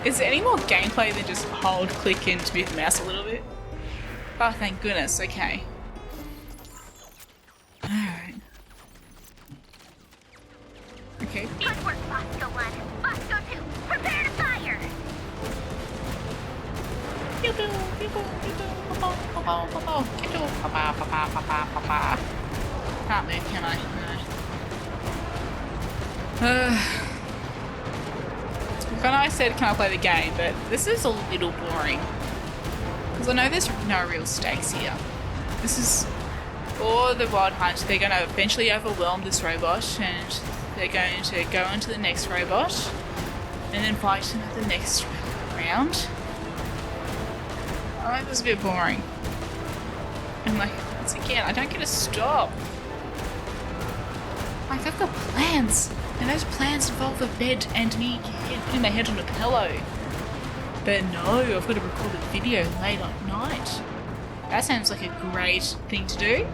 Is there any more gameplay than just hold, click, and move the mouse a little bit? Oh, thank goodness. Okay. Alright. Okay. Good work, Bosco 1. Bosco 2, prepare to fire! Can't move, can I? No. When I said can I play the game, but this is a little boring. Because I know there's no real stakes here. This is for the Wild Hunt. They're going to eventually overwhelm this robot and they're going to go into the next robot and then fight him at the next round. I like this a bit boring. And like, once again, I don't get to stop. Like, I've got plans. And those plans involve a bed and me putting my head on a pillow. But no, I've got to record a video late at night. That sounds like a great thing to do.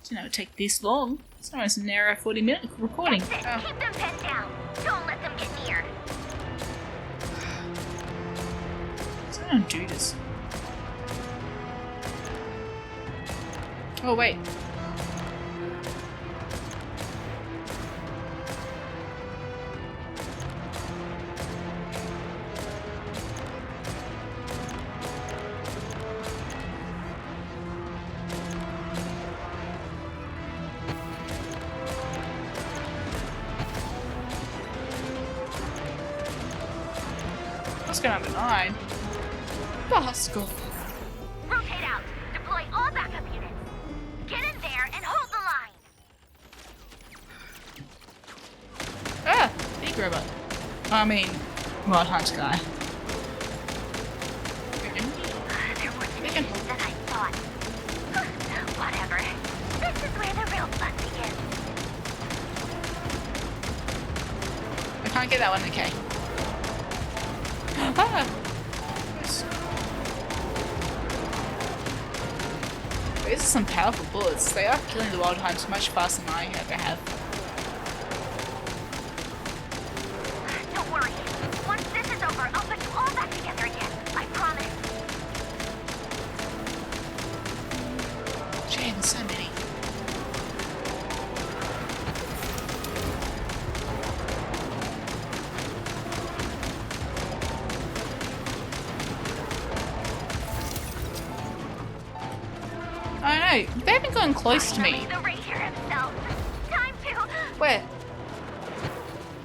Didn't know it would take this long. It's almost a narrow 40-minute recording. That's it. Keep them pinned down. Don't let them get near. I don't do this. Oh wait. What's going on tonight? Basco. Rotate out. Deploy all backup units. Get in there and hold the line. Ah! Big robot. I mean, Wild Hunt guy. They're more tenacious than I thought. Whatever. This is where the real fun begins. I can't get that one, okay. Ah! These are some powerful bullets. They are killing the Wild Hunt much faster than I ever have. Don't worry. Once this is over, I'll put you all back together again. I promise. Jay, there's so many. I don't know. They haven't gotten close to me. The Ranger himself. Time to. Where?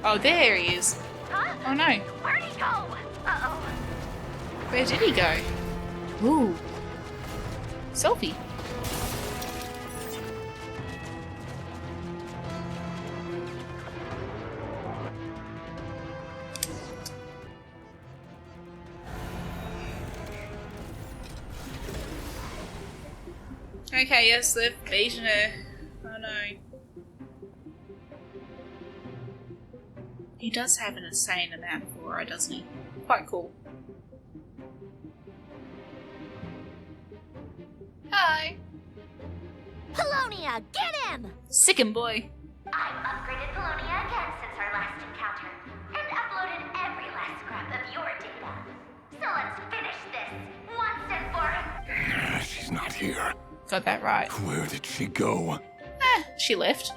Oh, there he is. Huh? Oh no. Where'd he go? Uh-oh. Where did he go? Ooh. Selfie. Okay, yes, they've beaten her. Oh no. He does have an insane amount of aura, doesn't he? Quite cool. Hi! Polonia, get him! Sickin' boy. I've upgraded Polonia again since our last encounter, and uploaded every last scrap of your data. So let's finish this, once and for... She's not here. Got that right. Where did she go? She left.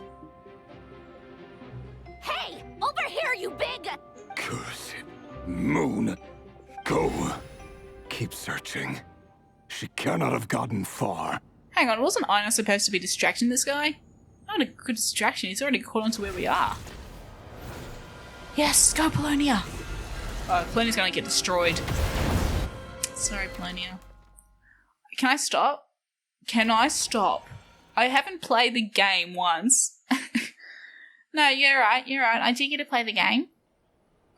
Hey! Over here, you big... Curse it. Moon. Go. Keep searching. She cannot have gotten far. Hang on, wasn't Ina supposed to be distracting this guy? Not a good distraction, he's already caught on to where we are. Yes, go Polonia! Oh, Polonia's gonna get destroyed. Sorry, Polonia. Can I stop? Can I stop? I haven't played the game once. No, you're right, you're right. I did get to play the game.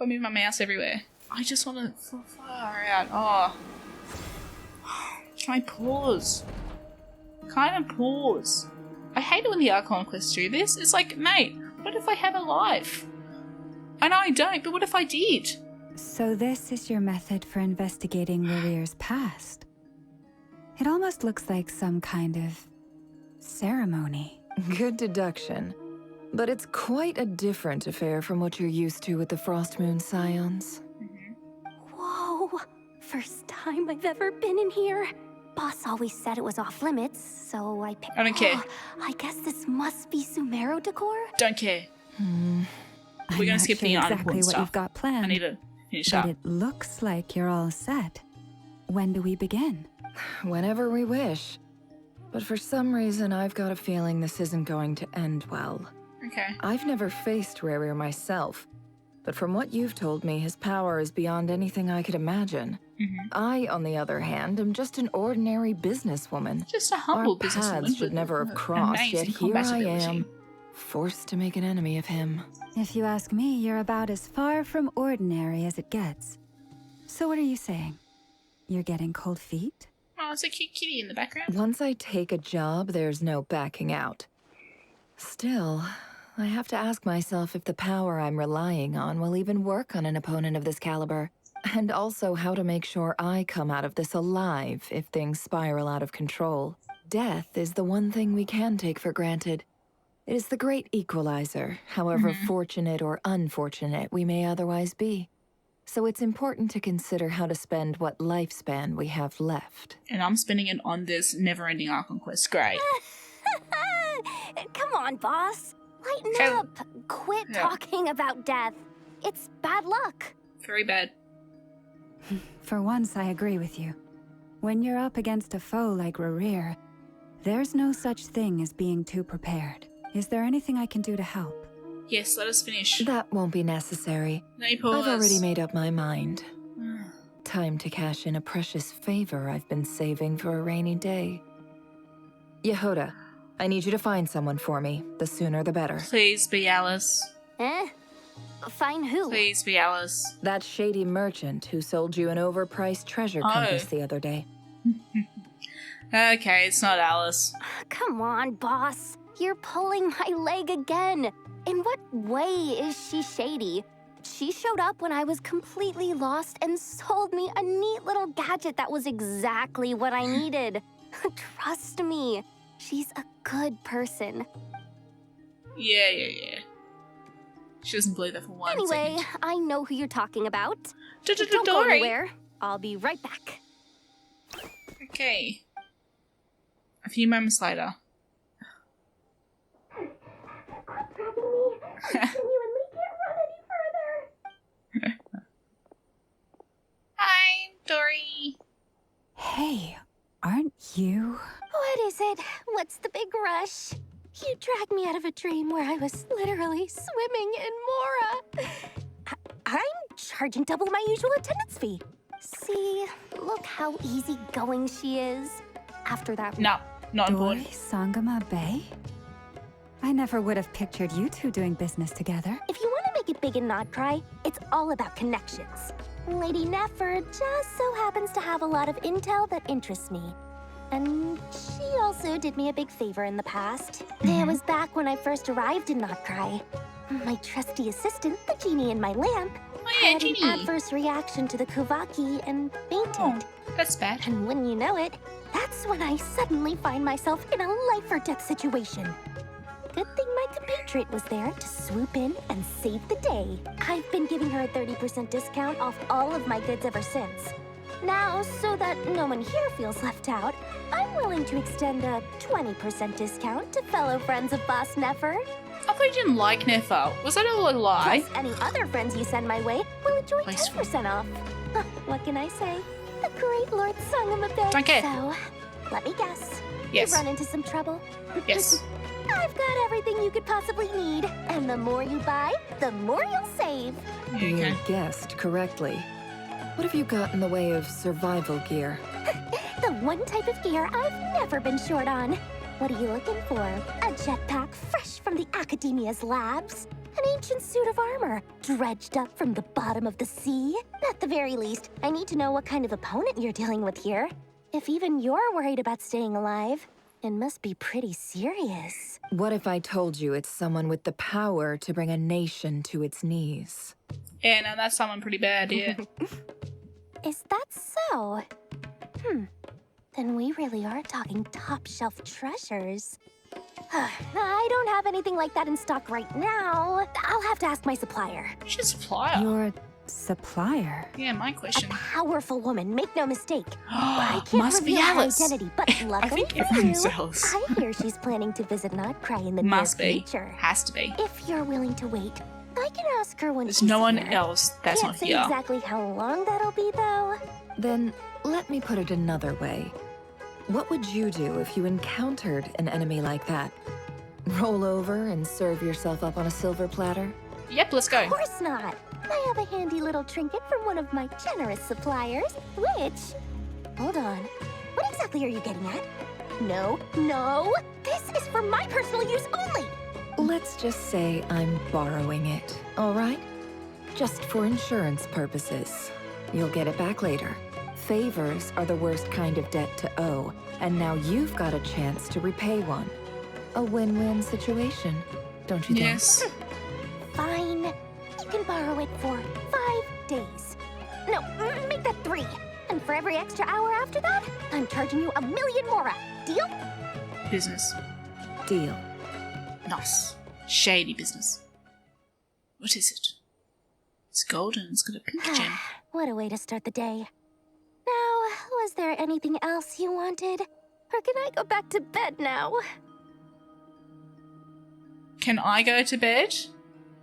I move my mouse everywhere. I just want to far out. Oh. Can I pause? Kind of pause. I hate it when the Archon Quest do this. It's like, mate, what if I have a life? I know I don't, but what if I did? So this is your method for investigating Warrior's past? It almost looks like some kind of ceremony. Good deduction. But it's quite a different affair from what you're used to with the Frost Moon Scions. Whoa! First time I've ever been in here. Boss always said it was off limits, so I picked... I don't care. I guess this must be Sumero decor? Don't care. I'm We're gonna not skip sure the exactly unimportant what stuff. you've got planned. I need to finish but up. it looks like you're all set. When do we begin? Whenever we wish. But for some reason, I've got a feeling this isn't going to end well. Okay. I've never faced Rarier myself, but from what you've told me, his power is beyond anything I could imagine. I, on the other hand, am just an ordinary businesswoman. Just a humble Our businesswoman. paths would never have crossed, yet Amazing here I compatibility. am, forced to make an enemy of him. If you ask me, you're about as far from ordinary as it gets. So what are you saying? You're getting cold feet? Oh, it's a cute kitty in the background. Once I take a job, there's no backing out. Still, I have to ask myself if the power I'm relying on will even work on an opponent of this caliber. And also how to make sure I come out of this alive if things spiral out of control. Death is the one thing we can take for granted. It is the great equalizer, however fortunate or unfortunate we may otherwise be. So it's important to consider how to spend what lifespan we have left. And I'm spending it on this never-ending Archon Quest. Great. Come on, boss. Lighten up. Quit talking about death. It's bad luck. Very bad. For once, I agree with you. When you're up against a foe like Rerir, there's no such thing as being too prepared. Is there anything I can do to help? Yes, let us finish. That won't be necessary. Naples. I've already made up my mind. Time to cash in a precious favor I've been saving for a rainy day. Yehoda, I need you to find someone for me. The sooner the better. Please be Alice. Find who? Please be Alice. That shady merchant who sold you an overpriced treasure compass the other day. Okay, it's not Alice. Come on, boss. You're pulling my leg again. In what way is she shady? She showed up when I was completely lost and sold me a neat little gadget that was exactly what I needed. Trust me, she's a good person. Yeah. She doesn't believe that for one Anyway, second. I know who you're talking about. Don't go Dory. anywhere. I'll be right back. Okay. A few moments later. Hi, Dory. Hey, aren't you? What is it? What's the big rush? You dragged me out of a dream where I was literally swimming in Mora. I'm charging double my usual attendance fee. See, look how easygoing she is. After that, No, not on Dory board. Sangama Bay? I never would have pictured you two doing business together. if you want to make it big and not cry, it's all about connections. Lady Nefer just so happens to have a lot of intel that interests me. And she also did me a big favor in the past. It was back when I first arrived in Not Cry. My trusty assistant, the genie in my lamp, Oh yeah, had Genie. an adverse reaction to the Kuvaki and fainted. Oh, that's bad. And when you know it, that's when I suddenly find myself in a life-or-death situation. Good thing my compatriot was there to swoop in and save the day. I've been giving her a 30% discount off all of my goods ever since. Now, so that no one here feels left out, I'm willing to extend a 20% discount to fellow friends of Boss Nefer. I thought you didn't like Nefer. Was that all a lie? Plus, any other friends you send my way will enjoy Nice. 10% off. What can I say? The great Lord sung him a bit. Don't care. So, let me guess. Yes. You've run into some trouble? Yes. I've got everything you could possibly need. And the more you buy, the more you'll save. You Okay. guessed correctly. What have you got in the way of survival gear? The one type of gear I've never been short on. What are you looking for? A jetpack fresh from the Academia's labs? An ancient suit of armor, dredged up from the bottom of the sea? At the very least, I need to know what kind of opponent you're dealing with here. If even you're worried about staying alive, it must be pretty serious. What if I told you it's someone with the power to bring a nation to its knees? Yeah, no, that's someone pretty bad, yeah. Is that so? Then we really are talking top-shelf treasures. I don't have anything like that in stock right now. I'll have to ask my supplier. She's a supplier. Your supplier? Yeah, my A question. powerful woman, make no mistake. I can't Must be reveal her Alice. identity, but luckily think for everyone's you, Alice. I hear she's planning to visit Not Cry in the near Must be. future. Has to be. If you're willing to wait, I can ask her when There's she's no one here. else that's Can't not say here. exactly how long that'll be, though. Then let me put it another way. What would you do if you encountered an enemy like that? Roll over and serve yourself up on a silver platter? Yep, let's go. Of course not. I have a handy little trinket from one of my generous suppliers, which... Hold on. What exactly are you getting at? No, no! This is for my personal use only! Let's just say I'm borrowing it, all right? Just for insurance purposes. You'll get it back later. Favors are the worst kind of debt to owe, and now you've got a chance to repay one. A win-win situation, don't you think? Yes. Fine. You can borrow it for 5 days. No, make that 3. And for every extra hour after that, I'm charging you 1,000,000 more. Deal? Business. Deal. Nice. Shady business. What is it? It's golden. It's got a pink gem. What a way to start the day. Now, was there anything else you wanted? Or can I go back to bed now? Can I go to bed?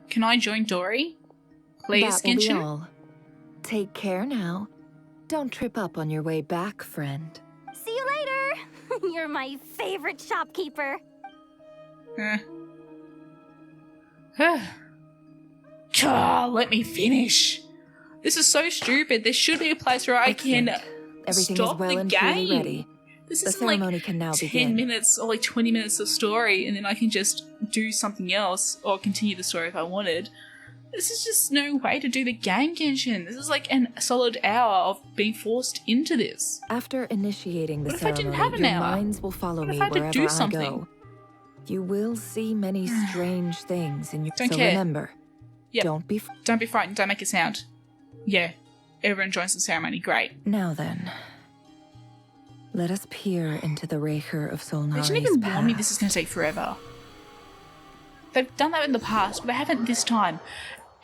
Can I join Dory? Please, That will be Genshin? all. Take care now. Don't trip up on your way back, friend. See you later! You're my favorite shopkeeper. Let me finish. This is so stupid. There should be a place where I can Everything stop is well the and game. truly ready. This The isn't like ceremony can now 10 begin. minutes or like 20 minutes of story and then I can just do something else or continue the story if I wanted. This is just no way to do the game, Genshin. This is like a solid hour of being forced into this. After initiating the What if I ceremony, didn't have an your hour? minds will follow What me if I had to wherever do I something? go. You will see many strange things in your... Don't so care. remember, Yep. don't be... Don't be frightened, don't make a sound. Yeah, everyone joins the ceremony, great. Now then, let us peer into the Raker of They Solnari's didn't even warn me past. this is going to take forever. They've done that in the past, but they haven't this time.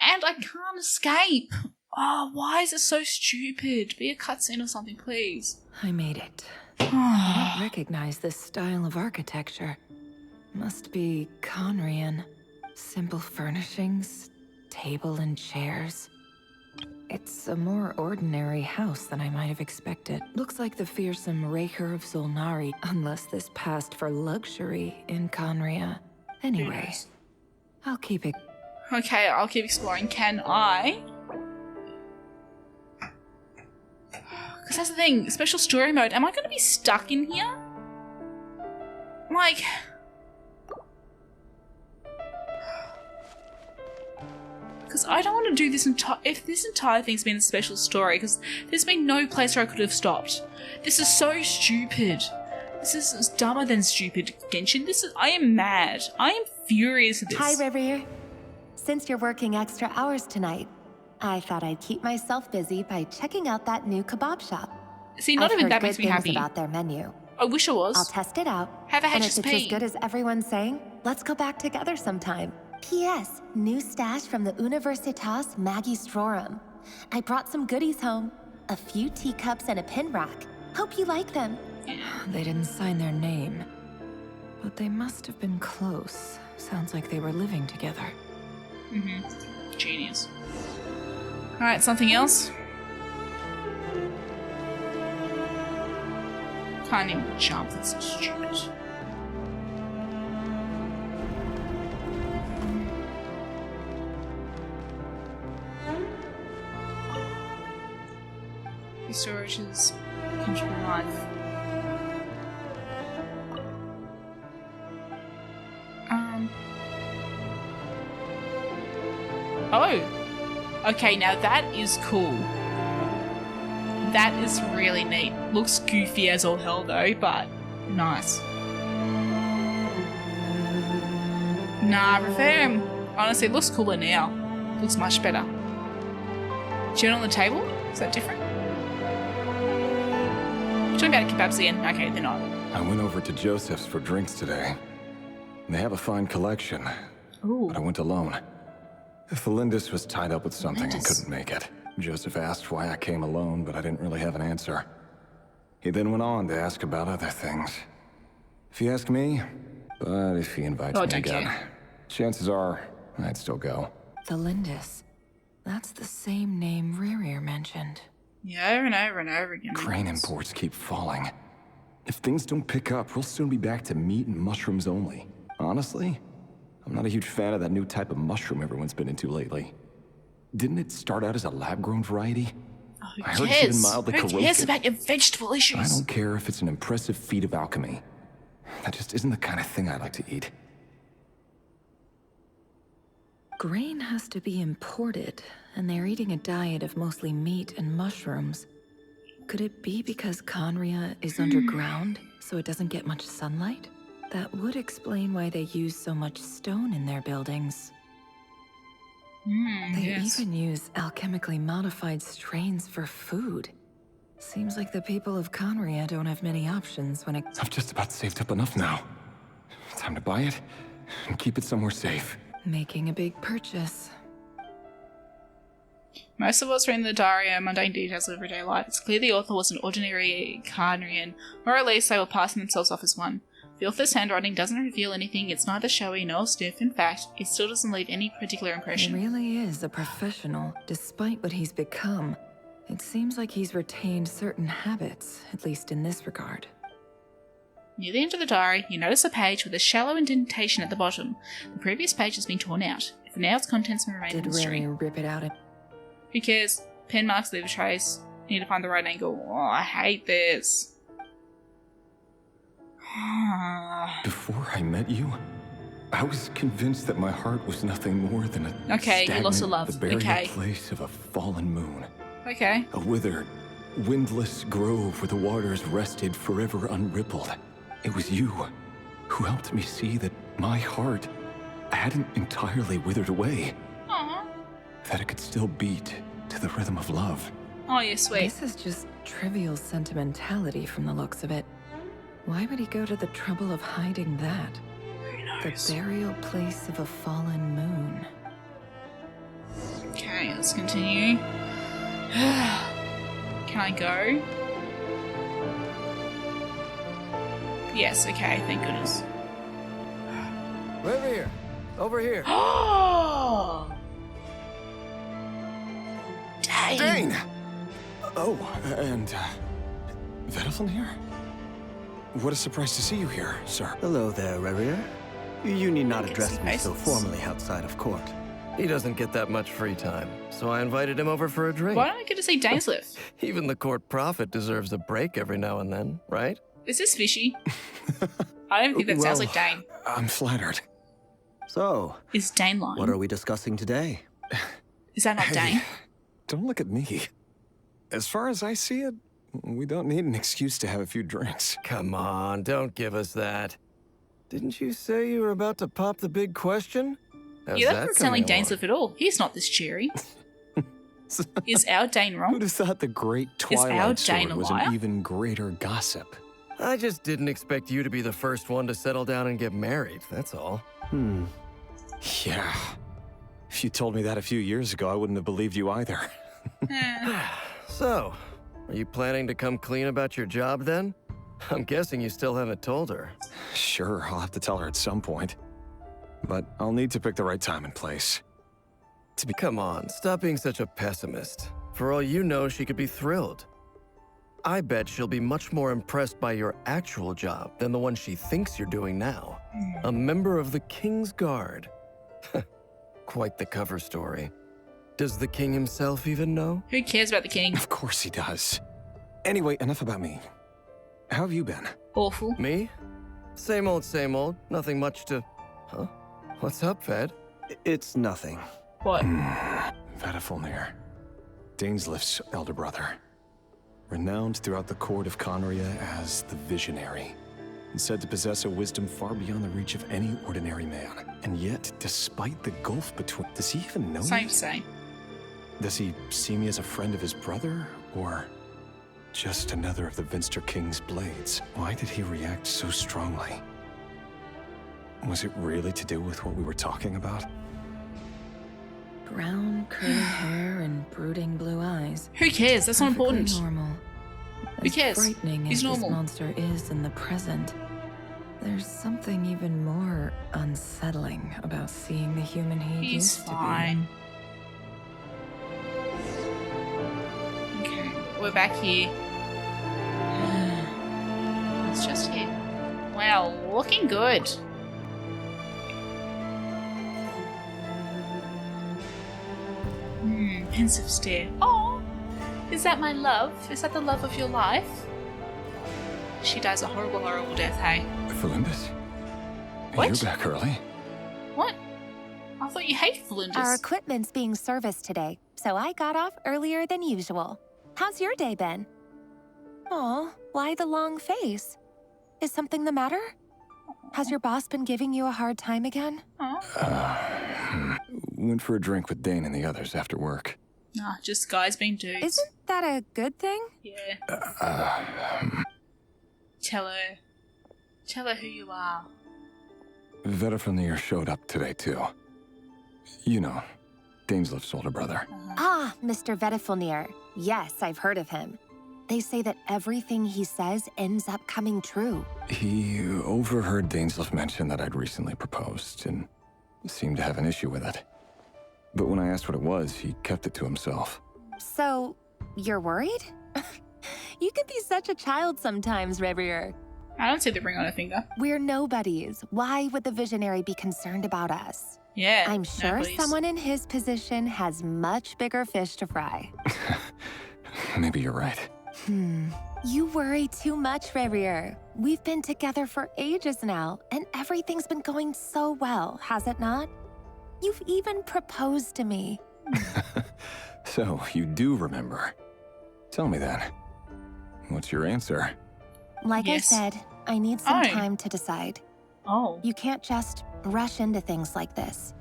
And I can't escape. Oh, why is it so stupid? Be a cutscene or something, please. I made it. I don't recognize this style of architecture. Must be Conrian. Simple furnishings, table and chairs. It's a more ordinary house than I might have expected. Looks like the fearsome Raker of Solnari, unless this passed for luxury in Conria. Anyway, I'll keep it. Okay, I'll keep exploring. Can I? Because that's the thing, special story mode. Am I going to be stuck in here? Like... Because I don't want to do this if this entire thing's been a special story, because there's been no place where I could have stopped. This is so stupid. This is dumber than stupid, Genshin. I am mad. I am furious at this. Hi, River. Since you're working extra hours tonight, I thought I'd keep myself busy by checking out that new kebab shop. See, not I've even heard that good makes me things happy. about their menu. I wish I was. I'll test it out. Have a And if HSP. it's as good as everyone's saying, let's go back together sometime. P.S. New stash from the Universitas Magistrorum. I brought some goodies home. A few teacups and a pin rack. Hope you like them. They didn't sign their name, but they must have been close. Sounds like they were living together. Genius. Alright, something else? Can't even jump, that's so stupid. The storage is comes from life. Oh! Okay, now that is cool. That is really neat. Looks goofy as all hell though, but nice. Nah, I prefer him. Honestly, it looks cooler now. Looks much better. Gin on the table? Is that different? Talking about kebabs again. Okay, they're not. I went over to Joseph's for drinks today. They have a fine collection. Ooh. But I went alone. Felindus was tied up with something and Felindus. couldn't make it. Joseph asked why I came alone, but I didn't really have an answer. He then went on to ask about other things. If you ask me, but if he invites Oh, me don't again, care. chances are I'd still go. The Lindis. That's the same name Rerir mentioned. Yeah, over and over and over again. Crane imports keep falling. If things don't pick up, we'll soon be back to meat and mushrooms only. Honestly, I'm not a huge fan of that new type of mushroom everyone's been into lately. Didn't it start out as a lab-grown variety? Who I heard it's cares? even mildly Who corrosive. cares about your vegetable issues? I don't care if it's an impressive feat of alchemy. That just isn't the kind of thing I like to eat. Grain has to be imported, and they're eating a diet of mostly meat and mushrooms. Could it be because Conria is underground, so it doesn't get much sunlight? That would explain why they use so much stone in their buildings. They even use alchemically modified strains for food. Seems like the people of Conria don't have many options when it... I've just about saved up enough now. Time to buy it and keep it somewhere safe. Making a big purchase. Most of us reading the diary are mundane details of everyday life. It's clear the author was an ordinary Carnarian, or at least they were passing themselves off as one. The author's handwriting doesn't reveal anything, it's neither showy nor stiff. In fact, it still doesn't leave any particular impression. He really is a professional, despite what he's become. It seems like he's retained certain habits, at least in this regard. Near the end of the diary, you notice a page with a shallow indentation at the bottom. The previous page has been torn out. For now, its contents may remain a mystery. Did really rip it out? Who cares? Pen marks leave a trace. Need to find the right angle. Oh, I hate this. Before I met you, I was convinced that my heart was nothing more than a you lost a love. the buried place of a fallen moon. Okay. A withered, windless grove where the waters rested forever unrippled. It was you who helped me see that my heart hadn't entirely withered away. Aww. That it could still beat to the rhythm of love. Oh, you're sweet. This is just trivial sentimentality from the looks of it. Why would he go to the trouble of hiding that? The burial place of a fallen moon. Okay, let's continue. Can I go? Yes, okay, thank goodness. Over here. Over here. Oh! Dane! Dane! Oh, and, Vedalfin here? What a surprise to see you here, sir. Hello there, Rerir. You need not I can address see me so faces. formally outside of court. He doesn't get that much free time, so I invited him over for a drink. Why don't I get to see Dane's lift? Even the court prophet deserves a break every now and then, right? Is this fishy? I don't think that sounds like Dane. I'm flattered. So, Is Dane lying? what are we discussing today? Is that not Dane? Don't look at me. As far as I see it, we don't need an excuse to have a few drinks. Come on, don't give us that. Didn't you say you were about to pop the big question? How's Yeah, that doesn't sound like coming Dane's lift at all. He's not this cheery. Is our Dane wrong? Who'd have thought the great Is our Twilight Dane Sword a was liar? an even greater gossip? I just didn't expect you to be the first one to settle down and get married, that's all. Yeah. If you told me that a few years ago, I wouldn't have believed you either. So, are you planning to come clean about your job then? I'm guessing you still haven't told her. Sure, I'll have to tell her at some point. But I'll need to pick the right time and place. Come on, stop being such a pessimist. For all you know, she could be thrilled. I bet she'll be much more impressed by your actual job than the one she thinks you're doing now. A member of the King's Guard. Quite the cover story. Does the king himself even know? Who cares about the king? Of course he does. Anyway, enough about me. How have you been? Awful. Me? Same old, same old. Nothing much to... Huh? What's up, Ved? It's nothing. What? Vedalfin, Dainslift's elder brother. Renowned throughout the court of Conria as the Visionary, and said to possess a wisdom far beyond the reach of any ordinary man. And yet, despite the gulf between... Does he even know Same me? to say. Does he see me as a friend of his brother, or just another of the Vinster King's blades? Why did he react so strongly? Was it really to do with what we were talking about? Brown, curly hair and brooding blue eyes. Who cares? That's not Perfectly important. normal. Who As cares? frightening He's as normal. this monster is in the present, there's something even more unsettling about seeing the human he He's used fine. Okay, we're back here. It's just here. Wow, looking good. pensive stare. Oh, is that my love? Is that the love of your life? She dies a horrible, horrible death, hey? Felindus? What? You're back early. What? I thought you hated Felindus. Our equipment's being serviced today, so I got off earlier than usual. How's your day been? Aw, why the long face? Is something the matter? Has your boss been giving you a hard time again? Went for a drink with Dane and the others after work. Nah, just guys being dudes. Isn't that a good thing? Yeah. Tell her who you are. Vedifalnir showed up today, too. You know, Daneslif's older brother. Ah, Mr. Vedifalnir. Yes, I've heard of him. They say that everything he says ends up coming true. He overheard Daneslif mention that I'd recently proposed, and seemed to have an issue with it. But when I asked what it was, he kept it to himself. So, you're worried? You can be such a child sometimes, Revier. I don't see the ring on her finger. We're nobodies. Why would the Visionary be concerned about us? Yeah, I'm sure nobodies. someone in his position has much bigger fish to fry. Maybe you're right. You worry too much, Revier. We've been together for ages now, and everything's been going so well, has it not? You've even proposed to me. So, you do remember. Tell me then. What's your answer? Like Yes. I said, I need some Oh. time to decide. Oh. You can't just rush into things like this.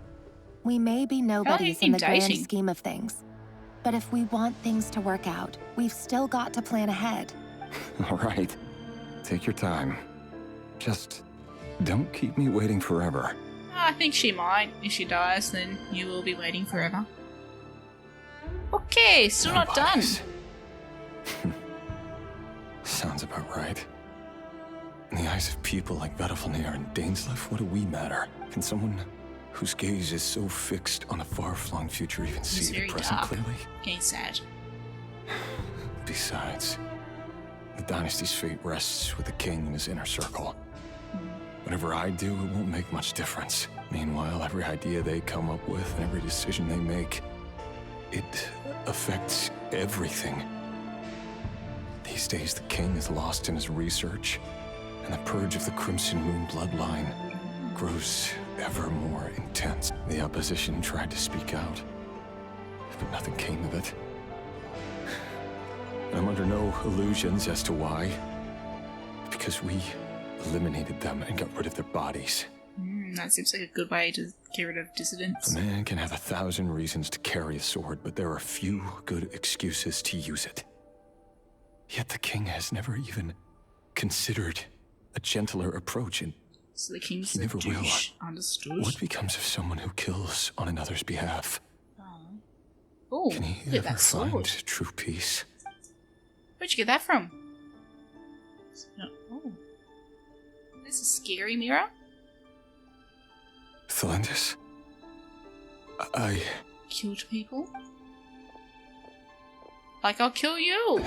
We may be nobodies in the grand dating. scheme of things. But if we want things to work out, we've still got to plan ahead. All right. Take your time. Just don't keep me waiting forever. I think she might. If she dies, then you will be waiting forever. Okay, still not done. Nobodies. Sounds about right. In the eyes of people like Vedifalnir and Daneslif, what do we matter? Can someone whose gaze is so fixed on a far-flung future even It's see the very present dark. clearly? Getting sad. Besides, the dynasty's fate rests with the king and his inner circle. Whatever I do, it won't make much difference. Meanwhile, every idea they come up with and every decision they make, it affects everything. These days, the king is lost in his research, and the purge of the Crimson Moon bloodline grows ever more intense. The opposition tried to speak out, but nothing came of it. I'm under no illusions as to why. Because we eliminated them and got rid of their bodies. That seems like a good way to get rid of dissidents. A man can have 1,000 reasons to carry a sword, but there are few good excuses to use it. Yet the king has never even considered a gentler approach, and So the king's he a never will. douche. Understood. What becomes of someone who kills on another's behalf? Oh, Can he look at ever that sword. find true peace? Where'd you get that from? Oh. This is a scary mirror. Thelindis? I... Killed people? Like I'll kill you!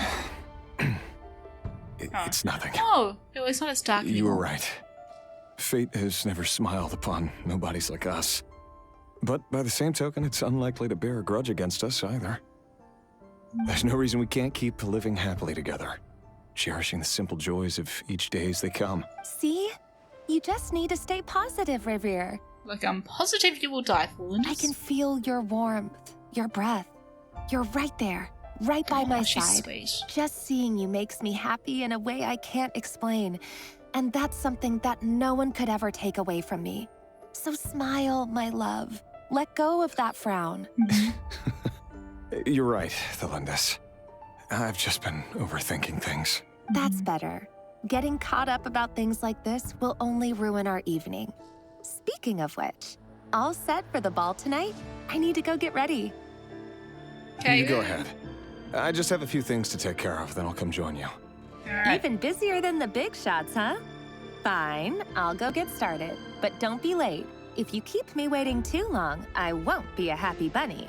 It's nothing. Oh, it's not as dark You were anymore. right. Fate has never smiled upon nobodies like us. But by the same token, it's unlikely to bear a grudge against us either. There's no reason we can't keep living happily together, cherishing the simple joys of each day as they come. See? You just need to stay positive, Revier. Like, I'm positive you will die, Fuller's. I can feel your warmth, your breath. You're right there, right by my she's side. sweet. Just seeing you makes me happy in a way I can't explain. And that's something that no one could ever take away from me. So smile, my love. Let go of that frown. You're right, Thelindis. I've just been overthinking things. That's better. Getting caught up about things like this will only ruin our evening. Speaking of which, all set for the ball tonight? I need to go get ready. You go ahead. I just have a few things to take care of, then I'll come join you. Even busier than the big shots, huh? Fine, I'll go get started. But don't be late. If you keep me waiting too long, I won't be a happy bunny.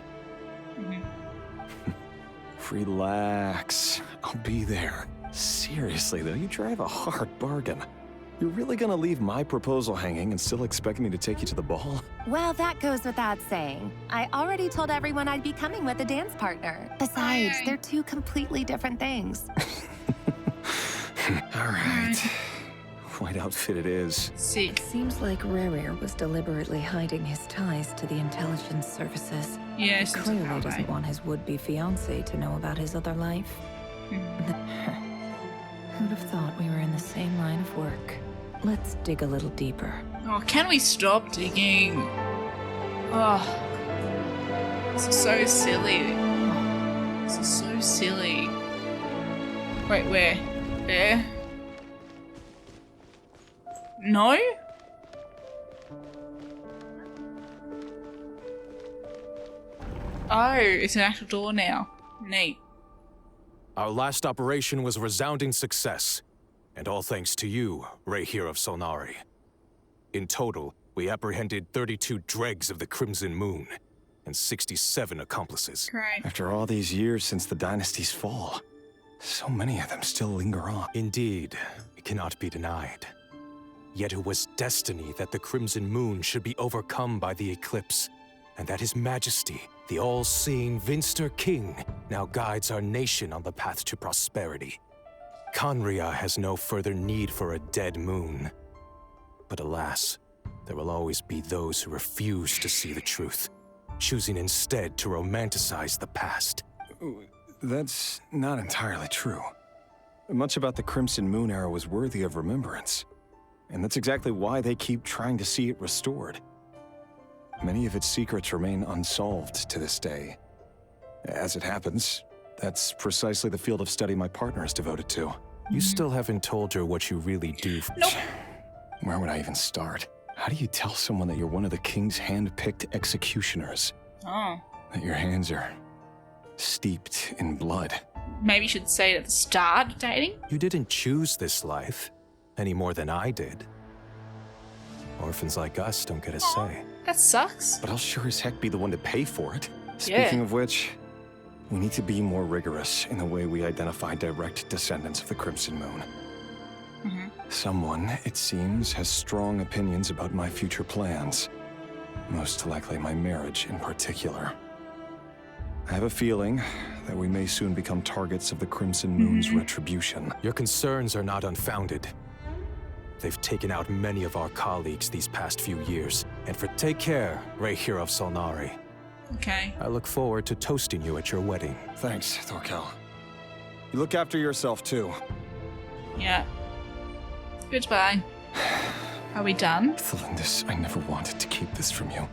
Relax. I'll be there. Seriously, though, you drive a hard bargain. You're really gonna leave my proposal hanging and still expect me to take you to the ball? Well, that goes without saying. I already told everyone I'd be coming with a dance partner. Besides, they're two completely different things. All right. White outfit it is. See. It seems like Rerir was deliberately hiding his ties to the intelligence services. Yeah, he clearly doesn't want his would-be fiancé to know about his other life. Who'd have thought we were in the same line of work? Let's dig a little deeper. Oh, can we stop digging? Oh, this is so silly. This is so silly. Wait, where? There? No? Oh, it's an actual door now. Neat. Our last operation was a resounding success, and all thanks to you, Rahier of Solnari. In total, we apprehended 32 dregs of the Crimson Moon, and 67 accomplices. Right. After all these years since the dynasty's fall, so many of them still linger on. Indeed, it cannot be denied. Yet it was destiny that the Crimson Moon should be overcome by the eclipse, and that His Majesty, the all-seeing Vinster King, now guides our nation on the path to prosperity. Conria has no further need for a dead moon. But alas, there will always be those who refuse to see the truth, choosing instead to romanticize the past. That's not entirely true. Much about the Crimson Moon era was worthy of remembrance, and that's exactly why they keep trying to see it restored. Many of its secrets remain unsolved to this day. As it happens, that's precisely the field of study my partner is devoted to. You still haven't told her what you really do. Nope. Where would I even start? How do you tell someone that you're one of the king's hand-picked executioners? Oh. That your hands are steeped in blood? Maybe you should say it at the start of dating? You didn't choose this life, any more than I did. Orphans like us don't get a say. That sucks. But I'll sure as heck be the one to pay for it. Speaking of which, we need to be more rigorous in the way we identify direct descendants of the Crimson Moon. Someone, it seems, has strong opinions about my future plans. Most likely my marriage in particular. I have a feeling that we may soon become targets of the Crimson Moon's retribution. Your concerns are not unfounded. They've taken out many of our colleagues these past few years. And take care, Rahier of Solnari. Okay. I look forward to toasting you at your wedding. Thanks, Thorkel. You look after yourself, too. Yeah. Goodbye. Are we done? Thelindis, I never wanted to keep this from you.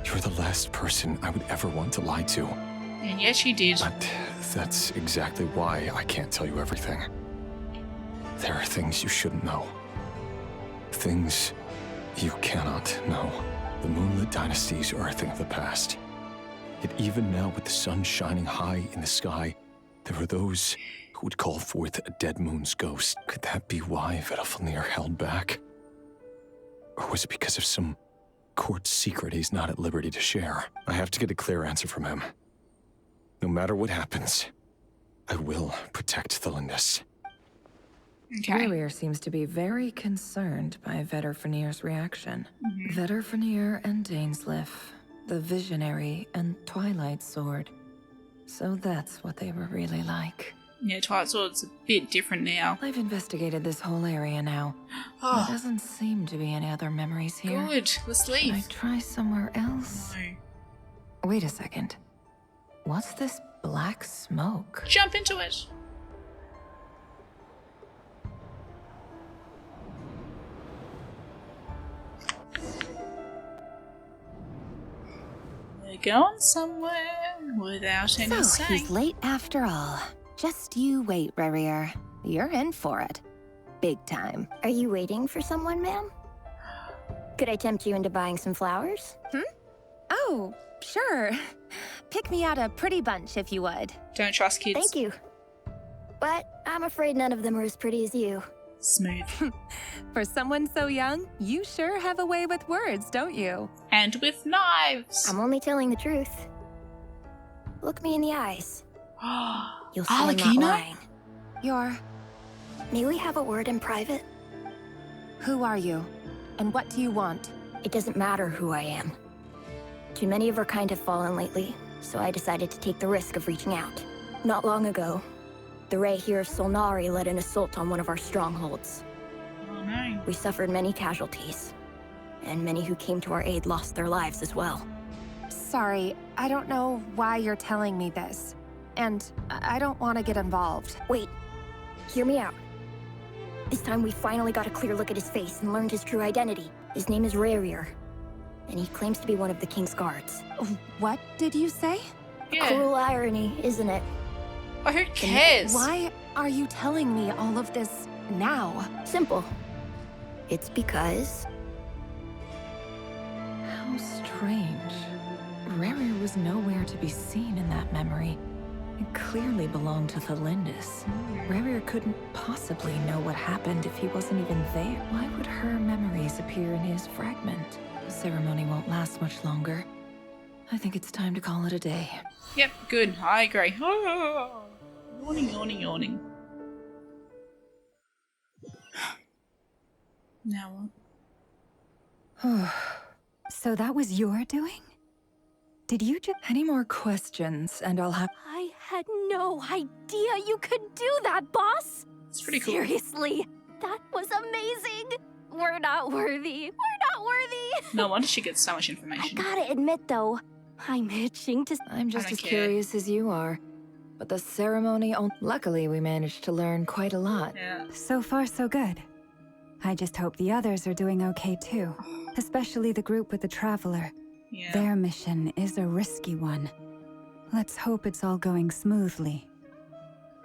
You're the last person I would ever want to lie to. And yes, you did. But that's exactly why I can't tell you everything. There are things you shouldn't know. Things you cannot know. The Moonlit Dynasties are a thing of the past. Yet even now, with the sun shining high in the sky, there are those who would call forth a dead moon's ghost. Could that be why Vedalfnir held back? Or was it because of some court secret he's not at liberty to share? I have to get a clear answer from him. No matter what happens, I will protect Thelindis. Okay. Rerir seems to be very concerned by Vedalfnir's reaction. Vedalfnir and Dainsleif, the Visionary and Twilight Sword. So that's what they were really like. Yeah, Twilight Sword's a bit different now. I've investigated this whole area now. There doesn't seem to be any other memories here. Good, let's leave. Should I try somewhere else? No. Wait a second. What's this black smoke? Jump into it. We're going somewhere without any So saying. he's late after all. Just you wait, Rerir. You're in for it. Big time. Are you waiting for someone, ma'am? Could I tempt you into buying some flowers? Oh, sure. Pick me out a pretty bunch if you would. Don't trust kids. Thank you. But I'm afraid none of them are as pretty as you. Smooth. For someone so young, you sure have a way with words, don't you? And with knives. I'm only telling the truth. Look me in the eyes. You'll see I'm not Alakina? lying. You're... May we have a word in private? Who are you? And what do you want? It doesn't matter who I am. Too many of our kind have fallen lately, so I decided to take the risk of reaching out. Not long ago, the Ray here of Solnari led an assault on one of our strongholds. Oh no. We suffered many casualties, and many who came to our aid lost their lives as well. Sorry, I don't know why you're telling me this. And I don't want to get involved. Wait, hear me out. This time we finally got a clear look at his face and learned his true identity. His name is Rarier, and he claims to be one of the King's guards. What did you say? Yeah. Cruel irony, isn't it? Oh, who cares? Why are you telling me all of this now? Simple. It's because... How strange. Rarier was nowhere to be seen in that memory. It clearly belonged to the Lindis. Rarier couldn't possibly know what happened if he wasn't even there. Why would her memories appear in his fragment? The ceremony won't last much longer. I think it's time to call it a day. Yep, good. I agree. Oh, yawning, yawning, yawning. Now what? So that was your doing? Did you just... Any more questions, and I'll have... I had no idea you could do that, boss! It's pretty cool. Seriously, that was amazing! We're not worthy. We're not worthy! No wonder she gets so much information. I gotta admit, though, I'm itching to... I'm just as curious as you are. But the ceremony... Luckily, we managed to learn quite a lot. Yeah. So far, so good. I just hope the others are doing okay, too. Especially the group with the Traveler. Yeah. Their mission is a risky one. Let's hope it's all going smoothly.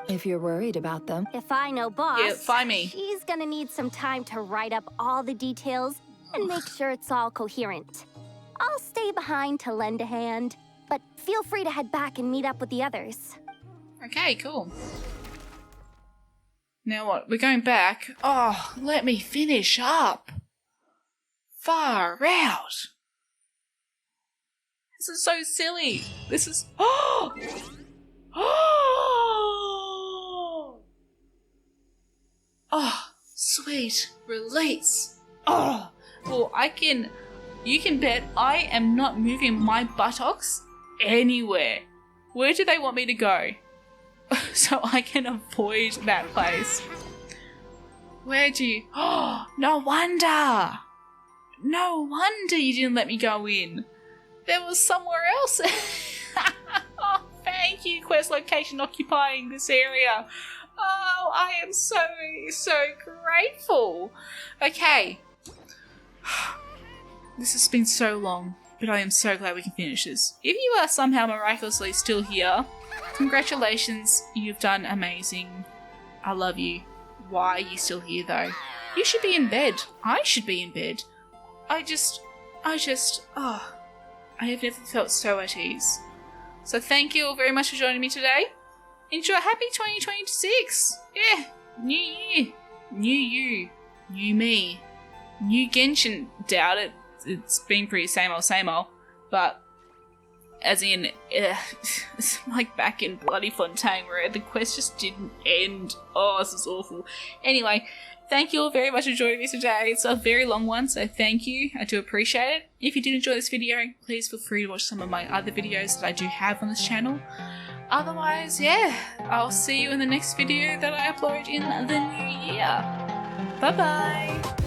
If you're worried about them... If I know boss, Yeah, find me. she's gonna need some time to write up all the details and make sure it's all coherent. I'll stay behind to lend a hand, but feel free to head back and meet up with the others. Okay, cool. Now what? We're going back. Oh, let me finish up. Far out. This is so silly. This is... Oh! Oh! Oh, sweet release. Oh! Well, you can bet I am not moving my buttocks anywhere. Where do they want me to go? So I can avoid that place. Where do you... Oh, no wonder. No wonder you didn't let me go in. There was somewhere else. Oh, thank you, quest location occupying this area. Oh, I am so grateful. Okay. This has been so long, but I am so glad we can finish this. If you are somehow miraculously still here, congratulations, you've done amazing. I love you. Why are you still here though? You should be in bed. I should be in bed. I have never felt so at ease. So thank you all very much for joining me today. Enjoy. Happy 2026. Yeah. New year. New you. New me. New Genshin. Doubt it. It's been pretty same old. But as in, it's like back in bloody Fontaine where the quest just didn't end. Oh, this is awful. Anyway, thank you all very much for joining me today. It's a very long one, so thank you. I do appreciate it. If you did enjoy this video, please feel free to watch some of my other videos that I do have on this channel. Otherwise, yeah, I'll see you in the next video that I upload in the new year. Bye-bye!